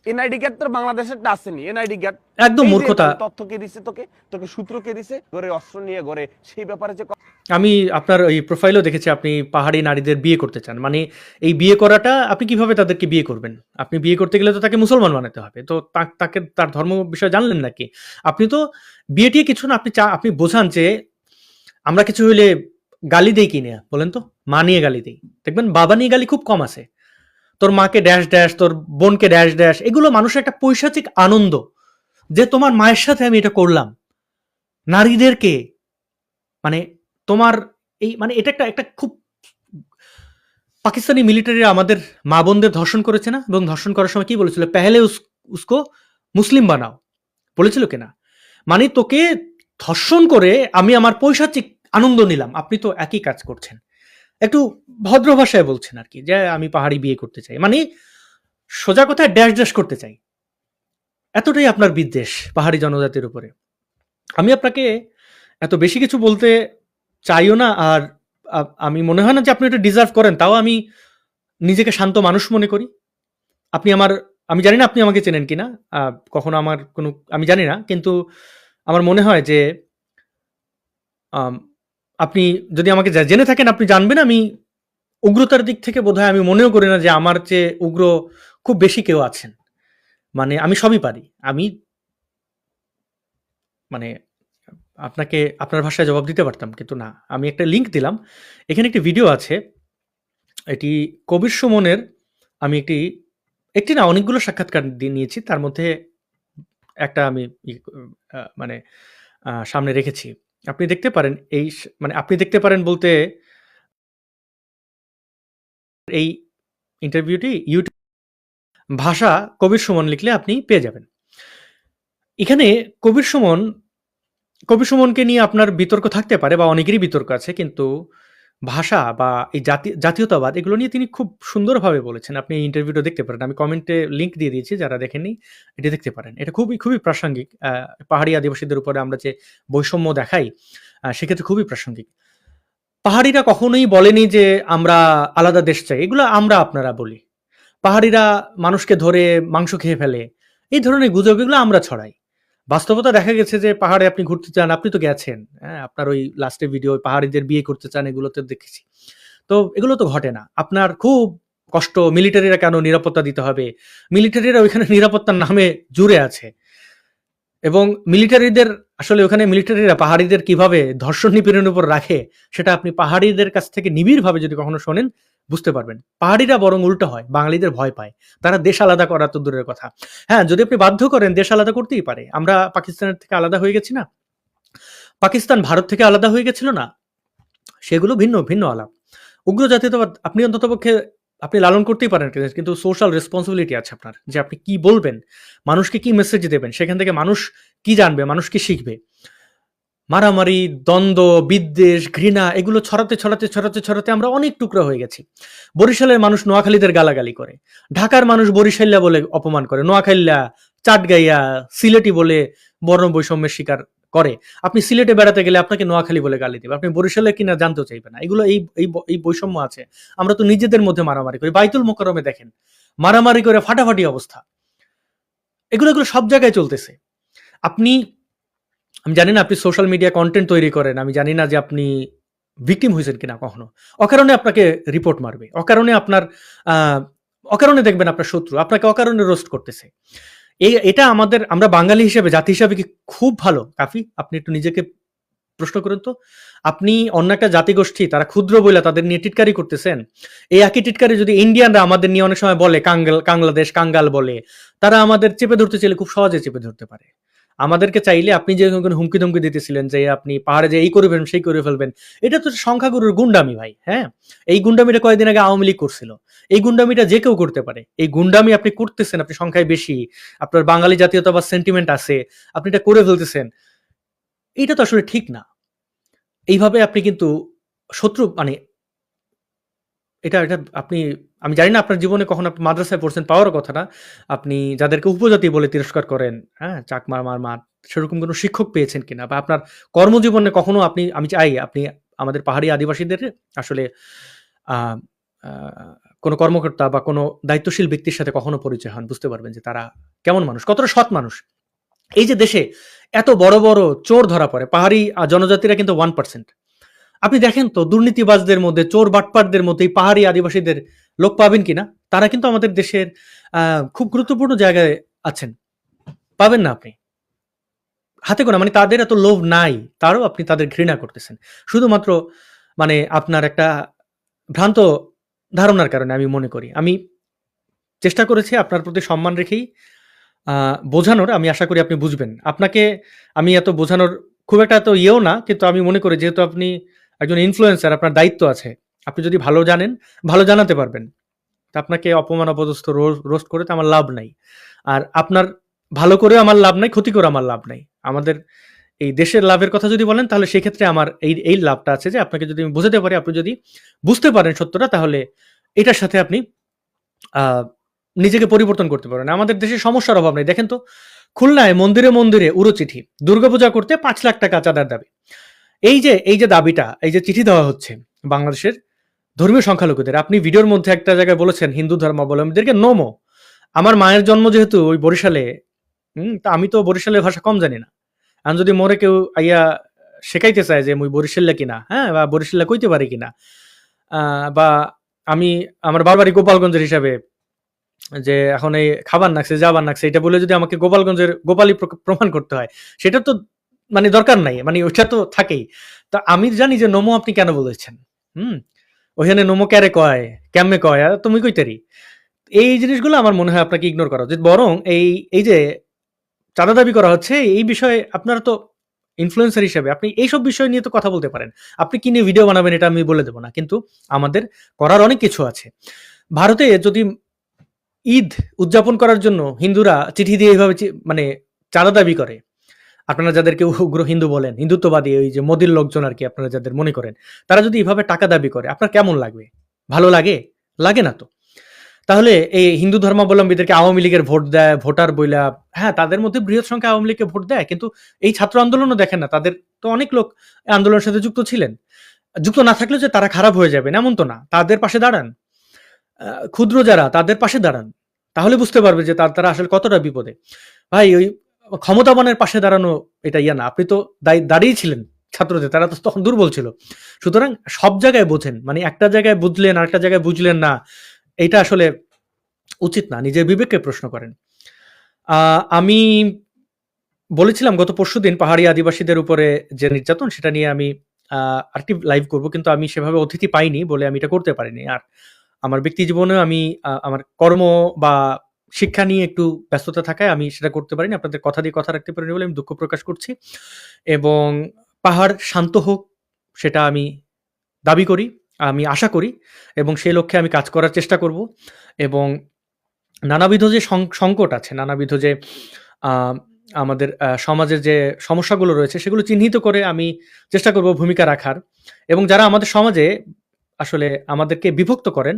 এনআইডি কার্ড তোর বাংলাদেশের আসেনি, এনআইডি কার্ড একদম মূর্খতা। তথ্য কে দিছে তোকে সূত্র কে দিছে, ঘরে অস্ত্র নিয়ে ঘরে, সেই ব্যাপারে যে আমি আপনার ওই প্রোফাইলও দেখেছি আপনি পাহাড়ি নারীদের বিয়ে করতে চান। মানে এই বিয়ে করাটা আপনি কিভাবে তাদেরকে বিয়ে করবেন? আপনি বিয়ে করতে গেলে তো তাকে মুসলমান বানাতে হবে, তো তাকে তার ধর্ম বিষয় জানলেন নাকি? আপনি তো বিয়ে টিয়ে কিছু না, আপনি বোঝান যে আমরা কিছু হইলে গালি দেই কিনে, বলেন তো, মা নিয়ে গালি দেই, দেখবেন বাবা নিয়ে গালি খুব কম আছে। তোর মাকে ড্যাশ ড্যাশ, তোর বোনকে ড্যাশ ড্যাশ, এগুলো মানুষের একটা পৈশাচিক আনন্দ যে তোমার মায়ের সাথে আমি এটা করলাম। নারীদেরকে মানে তোমার এই মানে এটা একটা খুব, পাকিস্তানি মিলিটারিরা আমাদের মা বোনদের ধর্ষণ করেছে না, এবং ধর্ষণ করার সময় কি বলেছিল, পেহলে উসকো মুসলিম বানাও, বলেছিল কিনা? মানে তোকে ধর্ষণ করে আমি আমার পৈশাচিক আনন্দ নিলাম। আপনি তো একই কাজ করছেন, একটু ভদ্র ভাষায় বলছেন আর কি, যে আমি পাহাড়ি বিয়ে করতে চাই, মানে সোজা কথায় ড্যাশ ড্যাশ করতে চাই। এতটাই আপনার বিদ্বেষ পাহাড়ি জনজাতির উপরে। আমি আপনাকে এত বেশি কিছু বলতে চাইও না, আর আমি মনে হয় না যে আপনি এটা ডিজার্ভ করেন, তাও আমি নিজেকে শান্ত মানুষ মনে করি। আমি জানি না আপনি আমাকে চেনেন কিনা, কখনো আমার কোনো আমি জানি না, কিন্তু আমার মনে হয় যে আপনি যদি আমাকে জেনে থাকেন আপনি জানবেন আমি উগ্রতার দিক থেকে বোধহয় আমি মনেও করি না যে আমার চেয়ে উগ্র খুব বেশি কেউ আছেন। মানে আমি সবই পারি, আমি মানে আপনাকে আপনার ভাষায় জবাব দিতে পারতাম, কিন্তু না। আমি একটা লিঙ্ক দিলাম, এখানে একটি ভিডিও আছে, এটি কবির সুমনের, আমি একটি না অনেকগুলো সাক্ষাৎকার নিয়েছি, তার মধ্যে একটা আমি মানে সামনে রেখেছি। আপনি দেখতে পারেন মানে আপনি দেখতে পারেন বলতে এই ইন্টারভিউটি ইউটিউব ভাষা কবির সুমন লিখলে আপনি পেয়ে যাবেন। এখানে কবির সুমনকে নিয়ে আপনার বিতর্ক থাকতে পারে বা অনেকেরই বিতর্ক আছে, কিন্তু ভাষা বা এই জাতীয়তাবাদ এগুলো নিয়ে তিনি খুব সুন্দরভাবে বলেছেন। আপনি এই ইন্টারভিউটা দেখতে পারেন, আমি কমেন্টে লিঙ্ক দিয়ে দিয়েছি, যারা দেখেননি এটা দেখতে পারেন। এটা খুবই খুবই প্রাসঙ্গিক। পাহাড়ি আদিবাসীদের উপরে আমরা যে বৈষম্য দেখাই, সেক্ষেত্রে খুবই প্রাসঙ্গিক। পাহাড়িরা কখনোই বলেনি যে আমরা আলাদা দেশ চাই, এগুলো আমরা আপনারা বলি। পাহাড়িরা মানুষকে ধরে মাংস খেয়ে ফেলে, এই ধরনের গুজব এগুলো আমরা ছড়াই। বাস্তবতা দেখা গেছে যে পাহাড়ে আপনি ঘুরতে চান, আপনি তো গেছেন, হ্যাঁ, আপনার ওই লাস্টের ভিডিও পাহাড়িদের বিয়ে করতে চান, এগুলোতে দেখেছি। তো এগুলো তো ঘটে না, আপনার খুব কষ্ট। মিলিটারিরা কেন নিরাপত্তা দিতে হবে? মিলিটারিরা ওইখানে নিরাপত্তার নামে জুড়ে আছে, এবং মিলিটারিরা পাহাড়িদের কিভাবে ধর্ষণ নিপীড়নের উপর রাখে সেটা আপনি পাহাড়িদের কাছ থেকে নিবিড়ভাবে যদি কখনো শোনেন বুঝতে পারবেন। পাহাড়িরা বরং উল্টো হয়, বাঙালিদের ভয় পায়, তারা দেশ আলাদা করা তো দূরের কথা। হ্যাঁ, যদি আপনি বাধ্য করেন দেশ আলাদা করতেই পারে। আমরা পাকিস্তানের থেকে আলাদা হয়ে গেছি না, পাকিস্তান ভারত থেকে আলাদা হয়ে গেছিল না, সেগুলো ভিন্ন ভিন্ন আলাপ। উগ্র জাতীয়তাবাদ আপনি অন্ততপক্ষে আপনি লালন করতেই পারেন, কিন্তু সোশ্যাল রেসপন্সিবিলিটি আছে আপনার, যে আপনি কি বলবেন, মানুষকে কি মেসেজ দেবেন, সেখান থেকে মানুষ কি জানবে, মানুষ কি শিখবে। মারামারি, দ্বন্দ্ব, বিদ্বেষ, ঘৃণা এগুলো ছড়াতে ছড়াতে ছড়াতে ছড়াতে আমরা অনেক টুকরো হয়ে গেছি। বরিশালের মানুষ নোয়াখালীদের গালাগালি করে, ঢাকার মানুষ বরিশাল্লা বলে অপমান করে, নোয়াখালীরা চাটগাইয়া সিলেটি বলে বর্ণ বৈষম্যের শিকার করে। আপনি সিলেটে বেড়াতে গেলে আপনাকে নোয়াখালী বলে গালি দেবে, আপনি বরিশালে কিনা জানতেও চাইবে না। এগুলো এই বৈষম্য আছে। আমরা তো নিজেদের মধ্যে মারামারি করি, বাইতুল মোকাররমে দেখেন মারামারি করে ফাটাফাটি অবস্থা। এগুলো সব জায়গায় চলতেছে। আমি জানি না আপনি সোশ্যাল মিডিয়া কন্টেন্ট তৈরি করেন, আমি জানি না যে আপনি ভিকটিম হয়েছেন কিনা কখনো। অকারণে আপনাকে রিপোর্ট মারবে, অকারণে দেখবেন আপনার শত্রু আপনাকে অকারণে রোস্ট করতেছে। এটা আমরা বাঙালি হিসেবে, জাতি হিসাবে কি খুব ভালো কাফি? আপনি একটু নিজেকে প্রশ্ন করেন তো। আপনি অন্য একটা জাতিগোষ্ঠী, তারা ক্ষুদ্র বইলা তাদের নিয়ে টিটকারি করতেছেন। এই একই টিটকারি যদি ইন্ডিয়ানরা আমাদের নিয়ে অনেক সময় বলে, কাংলাদেশ কাঙ্গাল বলে, তারা আমাদের চেপে ধরতে চাইলে খুব সহজে চেপে ধরতে পারে। আমাদেরকে চাইলে আপনি যে হুমকি ধমকি দিতেছিলেন যে আপনি পাহাড়ে যে এই করে ফেলবেন সেই করে ফেলবেন, এটা তো সংখ্যাগুরুর গুন্ডামি ভাই। হ্যাঁ, এই গুন্ডামিটা কয়েকদিন আগে আওয়ামী লীগ করছিল। এই গুন্ডামিটা যে কেউ করতে পারে। এই গুন্ডামি আপনি করতেছেন, আপনি সংখ্যায় বেশি, আপনার বাঙালি জাতীয়তাবাদ সেন্টিমেন্ট আছে, আপনি এটা করে ফেলতেছেন। এটা তো আসলে ঠিক না। এইভাবে আপনি কিন্তু শত্রু মানে এটা এটা আপনি, আমি জানি না আপনার জীবনে কখন আপনি মাদ্রাসায় পড়ছেন, পাওয়ার কথা না। আপনি যাদেরকে উপজাতি বলে তিরস্কার করেন, হ্যাঁ? চাকমা, মারমা, সেরকম কোনো শিক্ষক পেয়েছেন কিনা? বা আপনার কর্মজীবনে কখনো আমি চাই আপনি আমাদের পাহাড়ি আদিবাসীদের আসলে আ আ কোনো কর্মকর্তা বা কোনো দায়িত্বশীল ব্যক্তির সাথে কখনো পরিচয় হন। বুঝতে পারবেন যে তারা কেমন মানুষ, কতটা সৎ মানুষ। এই যে দেশে এত বড়, বড় চোর ধরা পড়ে, পাহাড়ি জনজাতিরা কিন্তু 1%। আপনি দেখেন তো দুর্নীতিবাজদের মধ্যে, চোর বাটপারদের মধ্যে এই পাহাড়ি আদিবাসীদের লোক পাবেন কিনা? তারা কিন্তু আমাদের দেশের খুব গুরুত্বপূর্ণ জায়গায় আছেন। পাবেন না আপনি। হাতে গোনা, মানে তাদের এত লোভ নাই, তারও আপনি তাদের ঘৃণা করতেছেন। শুধুমাত্র মানে আপনার একটা ভ্রান্ত ধারণার কারণে আমি মনে করি। আমি চেষ্টা করেছি আপনার প্রতি সম্মান রেখেই বোঝানোর। আমি আশা করি আপনি বুঝবেন। আপনাকে আমি এত বোঝানোর খুব একটা এত ইয়েও না, কিন্তু আমি মনে করি যেহেতু আপনি একজন ইনফ্লুয়েন্সার, আপনার দায়িত্ব আছে। আপনি যদি ভালো জানেন, ভালো জানাতে পারবেন। তা আপনাকে অপমান, অপদস্থ, রোস্ট করে তো আমার লাভ নাই। আর আপনার ভালো করেও আমার লাভ নাই, ক্ষতি করে আমার লাভ নাই। আমাদের এই দেশের লাভের কথা যদি বলেন, তাহলে সেক্ষেত্রে আমার এই লাভটা আছে যে আপনাকে যদি আমি বোঝাতে পারি, আপনি যদি বুঝতে পারেন সত্যটা, তাহলে এটার সাথে আপনি আ নিজেকে পরিবর্তন করতে পারবেন। আমাদের দেশে সমস্যার অভাব নেই। দেখেন তো, খুলনায় মন্দিরে, মন্দিরে উরুচিঠি। দুর্গাপূজা করতে ৳৫,০০,০০০ চাঁদার দাবি। এই যে দাবিটা, এই যে চিঠি দেওয়া হচ্ছে বাংলাদেশের ধর্মীয় সংখ্যালঘুদের। আপনি ভিডিওর মধ্যে একটা জায়গায় বলেছেন হিন্দু ধর্মাবলম্বীদেরকে নোমো। আমার মায়ের জন্ম যেহেতু ওই বরিশালে, তা আমি তো বরিশালের ভাষা কম জানি না। এখন যদি মোরে কেউ আইয়া শেখাইতে চায় যে মুই বরিশাল্লা কিনা, হ্যাঁ? বা বরিশাল্লা কইতে পারি কিনা, বা আমি আমার বাড়ি গোপালগঞ্জের হিসাবে যে এখন এই খাবার নাকছে, যাবার নাকছে, এটা বলে যদি আমাকে গোপালগঞ্জের গোপালই প্রমাণ করতে হয়, সেটা তো মানে দরকার নাই। মানে ওইটা তো থাকেই। তা আমি জানি যে নোমো আপনি কেন বলেছেন। হুম? ওইখানে নোমো ক্যারে কয়, কেমনে কয়, তুমি কইতারি। এই জিনিসগুলো আমার মনে হয় আপনাকে ইগনোর করা উচিত। বরং এই যে চাঁদা দাবি করা হচ্ছে, এই বিষয়ে আপনারা তো ইনফ্লুয়েন্সার হিসেবে আপনি এইসব বিষয় নিয়ে তো কথা বলতে পারেন। আপনি কি নিয়ে ভিডিও বানাবেন এটা আমি বলে দেব না। কিন্তু আমাদের করার অনেক কিছু আছে। ভারতে যদি ঈদ উদযাপন করার জন্য হিন্দুরা চিঠি দিয়ে এভাবে মানে চাঁদা দাবি করে, আপনারা যাদেরকে উগ্র হিন্দু বলেন, হিন্দুত্ববাদী, ওই যে মোদির লোকজন আরকি আপনারা যাদের মনে করেন, তারা যদি এভাবে টাকা দাবি করে, আপনার কেমন লাগবে? ভালো লাগে? লাগে না তো। তাহলে এই হিন্দু ধর্মাবলম্বীদেরকে আওয়ামী লীগের ভোট দেয়, ভোটার বইলা, হ্যাঁ, তাদের মধ্যে বৃহৎ সংখ্যা আওয়ামী লীগকে ভোট দেয়। কিন্তু এই ছাত্র আন্দোলনও দেখেন না, তাদের তো অনেক লোক এই আন্দোলনের সাথে যুক্ত ছিলেন। যুক্ত না থাকলেও যে তারা খারাপ হয়ে যাবেন এমন তো না। তাদের পাশে দাঁড়ান। ক্ষুদ্র যারা তাদের পাশে দাঁড়ান। তাহলে বুঝতে পারবে যে তারা আসলে কতটা বিপদে। ভাই ওই ক্ষমতাবানের পাশে দাঁড়ানো এটা ইয়া না। আপনি তো দাঁড়িয়েই ছিলেন ছাত্রদের, তারা তো তখন দুর্বল ছিল। সুতরাং সব জায়গায় বোঝেন। মানে একটা জায়গায় বুঝলেন, আরেকটা জায়গায় বুঝলেন না। এইটা আসলে উচিত না। নিজের বিবেককে প্রশ্ন করেন। আমি বলেছিলাম গত পরশুদিন পাহাড়ি আদিবাসীদের উপরে যে নির্যাতন, সেটা নিয়ে আমি আরেকটি লাইভ করব। কিন্তু আমি সেভাবে অতিথি পাইনি বলে আমি এটা করতে পারিনি। আর আমার ব্যক্তি জীবনেও আমি আমার কর্ম বা শিক্ষা নিয়ে একটু ব্যস্ততা থাকায় আমি সেটা করতে পারিনি। আপনাদের কথা দিয়ে কথা রাখতে পারিনি বলে আমি দুঃখ প্রকাশ করছি। এবং পাহাড় শান্ত হোক, সেটা আমি দাবি করি, আমি আশা করি, এবং সেই লক্ষ্যে আমি কাজ করার চেষ্টা করব। এবং নানাবিধ যে সংকট আছে, নানাবিধ যে আ আমাদের সমাজের যে সমস্যাগুলো রয়েছে, সেগুলো চিহ্নিত করে আমি চেষ্টা করব ভূমিকা রাখার। এবং যারা আমাদের সমাজে আসলে আমাদেরকে বিভক্ত করেন,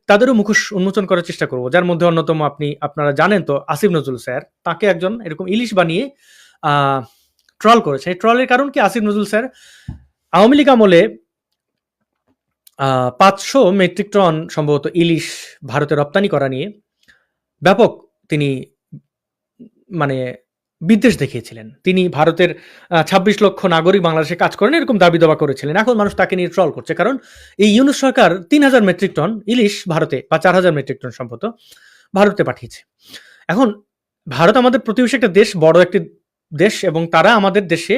তাদেরও মুখোশ উন্মোচন করার চেষ্টা করব। যার মধ্যে অন্যতম আপনারা জানেন তো আসিফ নজরুল স্যার। তাকে একজন এরকম ইলিশ বানিয়ে আ ট্রল করেছে। এই ট্রলের কারণ কি? আসিফ নজরুল স্যার আওয়ামী লীগ আমলে ৫০০ মেট্রিক টন সম্ভবত ইলিশ ভারতে রপ্তানি করা নিয়ে ব্যাপক তিনি মানে বিদ্বেষ দেখিয়েছিলেন। তিনি ভারতের ২৬ লক্ষ নাগরিক বাংলাদেশে কাজ করেন, এরকম দাবি-দাওয়া করেছিলেন। এখন মানুষ তাকে নিয়ে ট্রল করছে। কারণ এই ইউনূস সরকার ৩,০০০ মেট্রিক টন ইলিশ ভারতে, বা ৪,০০০ মেট্রিক টন সম্ভবত ভারতে পাঠিয়েছে। এখন ভারত আমাদের প্রতিবেশী একটা দেশ, বড় একটি দেশ, এবং তারা আমাদের দেশে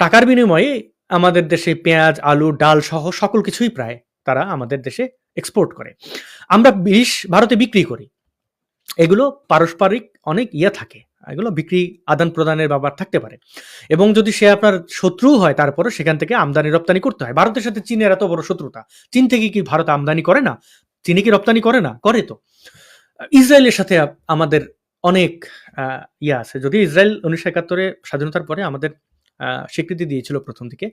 টাকার বিনিময়ে আমাদের দেশে পেঁয়াজ, আলু, ডাল সহ সকল কিছুই প্রায় তারা আমাদের দেশে এক্সপোর্ট করে। আমরা বিষ ভারতে বিক্রি করি। এগুলো পারস্পরিক অনেক থাকে, এগুলো বিক্রি আদান প্রদানের ব্যাপার থাকতে পারে, এবং যদি সে আপনার শত্রু হয় তারপরে সেখান থেকে আমদানি রপ্তানি করতে হয়। ভারতের সাথে চীনের এত বড় শত্রুতা, চীন থেকে কি ভারত আমদানি করে না? চীনে কি রপ্তানি করে না? করে তো। ইসরায়েলের সাথে আমাদের অনেক আছে, যদি ইসরায়েল 1971-এ স্বাধীনতার পরে আমাদের স্বীকৃতি দিয়েছিল প্রথম দিকে,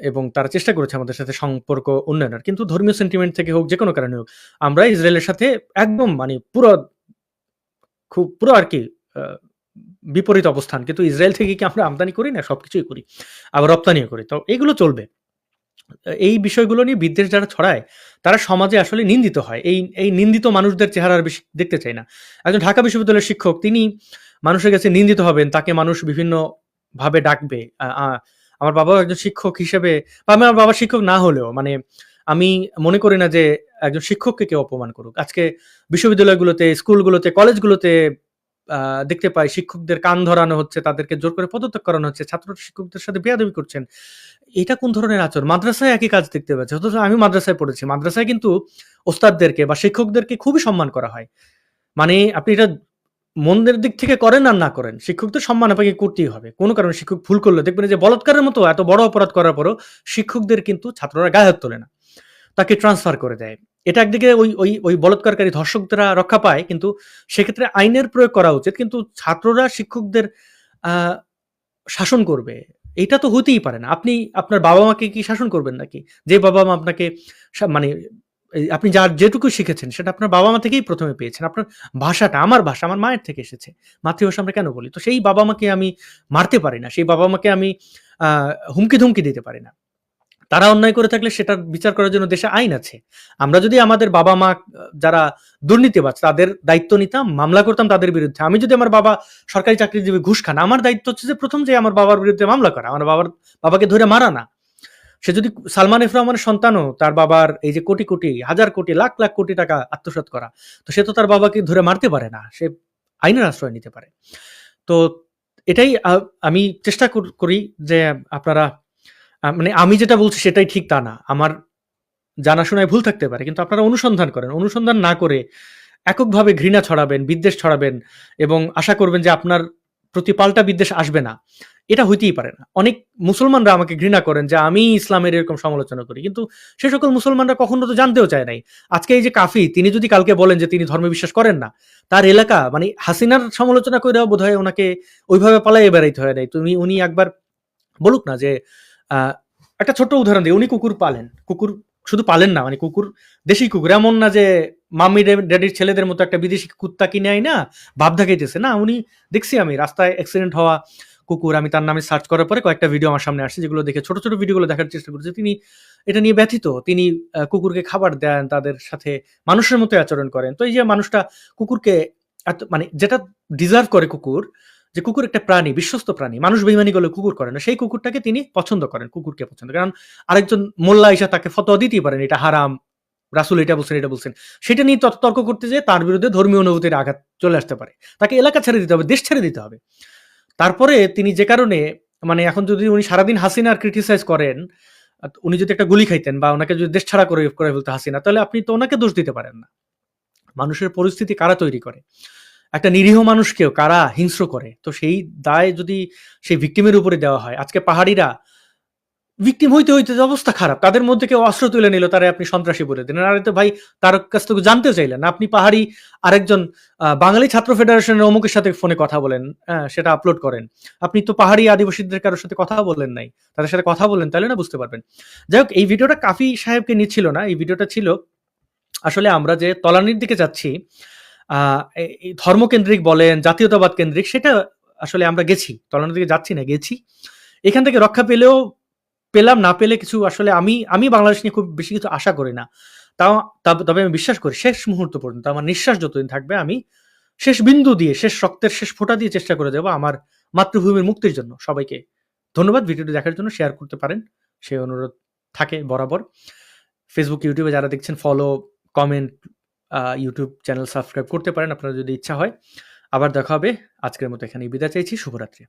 এবং তারা চেষ্টা করেছে আমাদের সাথে সম্পর্ক উন্নয়নের, কিন্তু ধর্মীয় সেন্টিমেন্ট থেকে হোক, যে কোনো কারণে হোক, আমরা ইসরায়েলের সাথে একদম মানে পুরো আর কি বিপরীত অবস্থান। কিন্তু ইসরায়েল থেকে কি আমরা আমদানি করি না? সবকিছুই করি, আবার রপ্তানিও করি। তো এগুলো চলবে। এই বিষয়গুলো নিয়ে বিদ্বেষ যারা ছড়ায় তারা সমাজে আসলে নিন্দিত হয়। এই নিন্দিত মানুষদের চেহারা আর বেশি দেখতে চাই না। একজন ঢাকা বিশ্ববিদ্যালয়ের শিক্ষক, তিনি মানুষের কাছে নিন্দিত হবেন, তাকে মানুষ বিভিন্ন ভাবে ডাকবে। আমার বাবাও একজন শিক্ষক হিসেবে, বা আমার বাবা শিক্ষক না হলেও, মানে আমি মনে করি না যে একজন শিক্ষককে কেউ অপমান করুক। আজকে বিশ্ববিদ্যালয়গুলোতে, স্কুলগুলোতে, কলেজগুলোতে দেখতে পাই শিক্ষকদের কান ধরানো হচ্ছে, তাদেরকে জোর করে পদত্যাগ করানো হচ্ছে, ছাত্র শিক্ষকদের সাথে বেয়াদবি করছেন। এটা কোন ধরনের আচরণ? মাদ্রাসায় একই কাজ দেখতে পাচ্ছি, অথচ আমি মাদ্রাসায় পড়েছি। মাদ্রাসায় কিন্তু ওস্তাদদেরকে বা শিক্ষকদেরকে খুবই সম্মান করা হয়। মানে আপনি এটা মনের দিক থেকে করেন আর না করেন, শিক্ষকদের সম্মান আপনাকে করতেই হবে। কোনো কারণে শিক্ষক ভুল করলে দেখবেন যে বলাৎকারের মতো এত বড় অপরাধ করার পরও শিক্ষকদের কিন্তু ছাত্ররা গায়ে হাত তোলে না, তাকে ট্রান্সফার করে দেয়। এটা একদিকে ওই বলাৎকারী ধর্ষকরা রক্ষা পায়, কিন্তু সেক্ষেত্রে আইনের প্রয়োগ করা উচিত, কিন্তু ছাত্ররা শিক্ষকদের শাসন করবে এটা তো হতেই পারে না। আপনি আপনার বাবা মাকে কি শাসন করবেন নাকি? যে বাবা মা আপনাকে মানে আপনি যার যেটুকু শিখেছেন সেটা আপনার বাবা মা থেকেই প্রথমে পেয়েছেন। আপনার ভাষাটা, আমার ভাষা আমার মায়ের থেকে এসেছে। মাতৃভাষা আমরা কেন বলি? তো সেই বাবা মাকে আমি মারতে পারি না, সেই বাবা মাকে আমি হুমকি ধুমকি দিতে পারি না। তারা অন্যায় করে থাকলে সেটার বিচার করার জন্য দেশে আইন আছে। আমরা যদি আমাদের বাবা মা যারা দুর্নীতিবাজ তাদের দায়িত্ব নিতাম, মামলা করতাম তাদের বিরুদ্ধে। আমি যদি আমার বাবা সরকারি চাকরিজীবী ঘুষ খান, আমার দায়িত্ব হচ্ছে যে প্রথম যে আমার বাবার বিরুদ্ধে মামলা করা, আমার বাবাকে ধরে মারা না। সে যদি সালমান এফ রহমানের সন্তানও, তার বাবার এই যে কোটি কোটি, হাজার কোটি, লাখ লাখ কোটি টাকা আত্মসাৎ করা, তো সে তো তার বাবাকে ধরে মারতে পারে না, সে আইনের আশ্রয় নিতে পারে। তো এটাই আমি চেষ্টা করি যে আপনারা, মানে আমি যেটা বলছি সেটাই ঠিক তা না, আমার জানাশোনায় ভুল থাকতে পারে, কিন্তু আপনারা অনুসন্ধান করেন। অনুসন্ধান না করে এককভাবে ঘৃণা ছড়াবেন, বিদ্বেষ ছড়াবেন, এবং আশা করবেন যে আপনার প্রতি পাল্টা বিদ্বেষ আসবে না, এটা হইতেই পারে না। অনেক মুসলমানরা আমাকে ঘৃণা করেন যে আমি ইসলামের এরকম সমালোচনা করি, কিন্তু সে সকল মুসলমানরা কখনো তো জানতেও চায় নাই। আজকে এই যে কাফি, তিনি যদি কালকে বলেন যে তিনি ধর্মে বিশ্বাস করেন না, তার এলাকা মানে হাসিনার সমালোচনা করেও বোধ হয় ওনাকে ওইভাবে পালাইয়ে বেড়াইতে হয় নাই। উনি একবার বলুক না যে একটা ছোট্ট উদাহরণ দিই, উনি কুকুর পালেন, কুকুর শুধু পালেন না, মানে কুকুর, দেশি কুকুর, এমন না যে মাম্মি ড্যাডির ছেলেদের মতো একটা বিদেশি কুত্তা কিনে আই না ভাব দেখাইতেছে না। উনি দেখছি আমি রাস্তায় অ্যাক্সিডেন্ট হওয়া কুকুর, আমি তার নামে সার্চ করার পরে কয়েকটা ভিডিও আমার সামনে আসছে, যেগুলো দেখে ছোট ছোট ভিডিওগুলো দেখার চেষ্টা করছে। তিনি এটা নিয়ে ব্যথিত, তিনি কুকুরকে খাবার দেন, তাদের সাথে মানুষের মতো আচরণ করেন। তো এই যে মানুষটা কুকুরকে মানে যেটা ডিজার্ভ করে কুকুর, যে কুকুর একটা প্রাণী, বিশ্বস্ত প্রাণী, মানুষ বেইমানি করলে কুকুর করে না, সেই কুকুরটাকে তিনি পছন্দ করেন, কুকুরকে পছন্দ করেন। কারণ আরেকজন মোল্লা এসে তাকে ফতোয়া দিতেই পারেন এটা হারাম, রাসূল এটা বলছেন, সেটা নিয়ে তর্ক করতে যেয়ে তার বিরুদ্ধে ধর্মীয় অনুভূতির আঘাত চলে আসতে পারে। তাকে এলাকা ছেড়ে দিতে হবে, দেশ ছেড়ে দিতে হবে। তারপরে তিনি যে কারণে, মানে এখন যদি উনি সারাদিন হাসিনার ক্রিটিসাইজ করেন, উনি যদি একটা গুলি খাইতেন বা ওনাকে যদি দেশ ছাড়া করে ফেলতো হাসিনা, তাহলে আপনি তো ওনাকে দোষ দিতে পারেন না। মানুষের পরিস্থিতি কারা তৈরি করে, একটা নিরীহ মানুষকেও কারা হিংস্র করে, তো সেই দায় যদি সেই ভিকটিমের উপরে দেওয়া হয়। আজকে পাহাড়িরা ভিকটিম হইতে অবস্থা খারাপ, তাদের মধ্যে কেউ অস্ত্র তুলে নিল, তারা আপনি সন্ত্রাসী বলে দিলেন। আরে তো ভাই, তার কাছ থেকে জানতেও চাইলেন না। আপনি পাহাড়ি আরেকজন বাঙালি ছাত্র ফেডারেশনের অমুকের সাথে ফোনে কথা বলেন, সেটা আপলোড করেন। আপনি তো পাহাড়ি আদিবাসীদের কারোর সাথে কথা বলেন নাই, তাদের সাথে কথা বলেন, তাহলে না বুঝতে পারবেন। যাই হোক, এই ভিডিওটা কাফি সাহেবকে নিচ্ছিল না, এই ভিডিওটা ছিল আসলে আমরা যে তলানির দিকে যাচ্ছি, ধর্মকেন্দ্রিক বলেন, জাতীয়তাবাদ কেন্দ্রিক, সেটা আসলে আমরা গেছি, তলানির দিকে যাচ্ছি না, গেছি। এখান থেকে রক্ষা পেলাম না পেলে কিছু, আসলে আমি বাংলাদেশ নিয়ে খুব বেশি কিছু আশা করি না। তবে আমি বিশ্বাস করি শেষ মুহূর্ত পর্যন্ত, আমার নিঃশ্বাস যতদিন থাকবে, আমি শেষ বিন্দু দিয়ে, শেষ রক্তের শেষ ফোঁটা দিয়ে চেষ্টা করে দেবো আমার মাতৃভূমির মুক্তির জন্য। সবাইকে ধন্যবাদ ভিডিওটি দেখার জন্য, শেয়ার করতে পারেন সেই অনুরোধ থাকে বরাবর। ফেসবুক, ইউটিউবে যারা দেখছেন follow, comment, YouTube channel subscribe করতে পারেন আপনারা যদি ইচ্ছা হয়। আবার দেখা হবে। আজকের মতো এখানেই বিদায় চাইছি। শুভরাত্রি।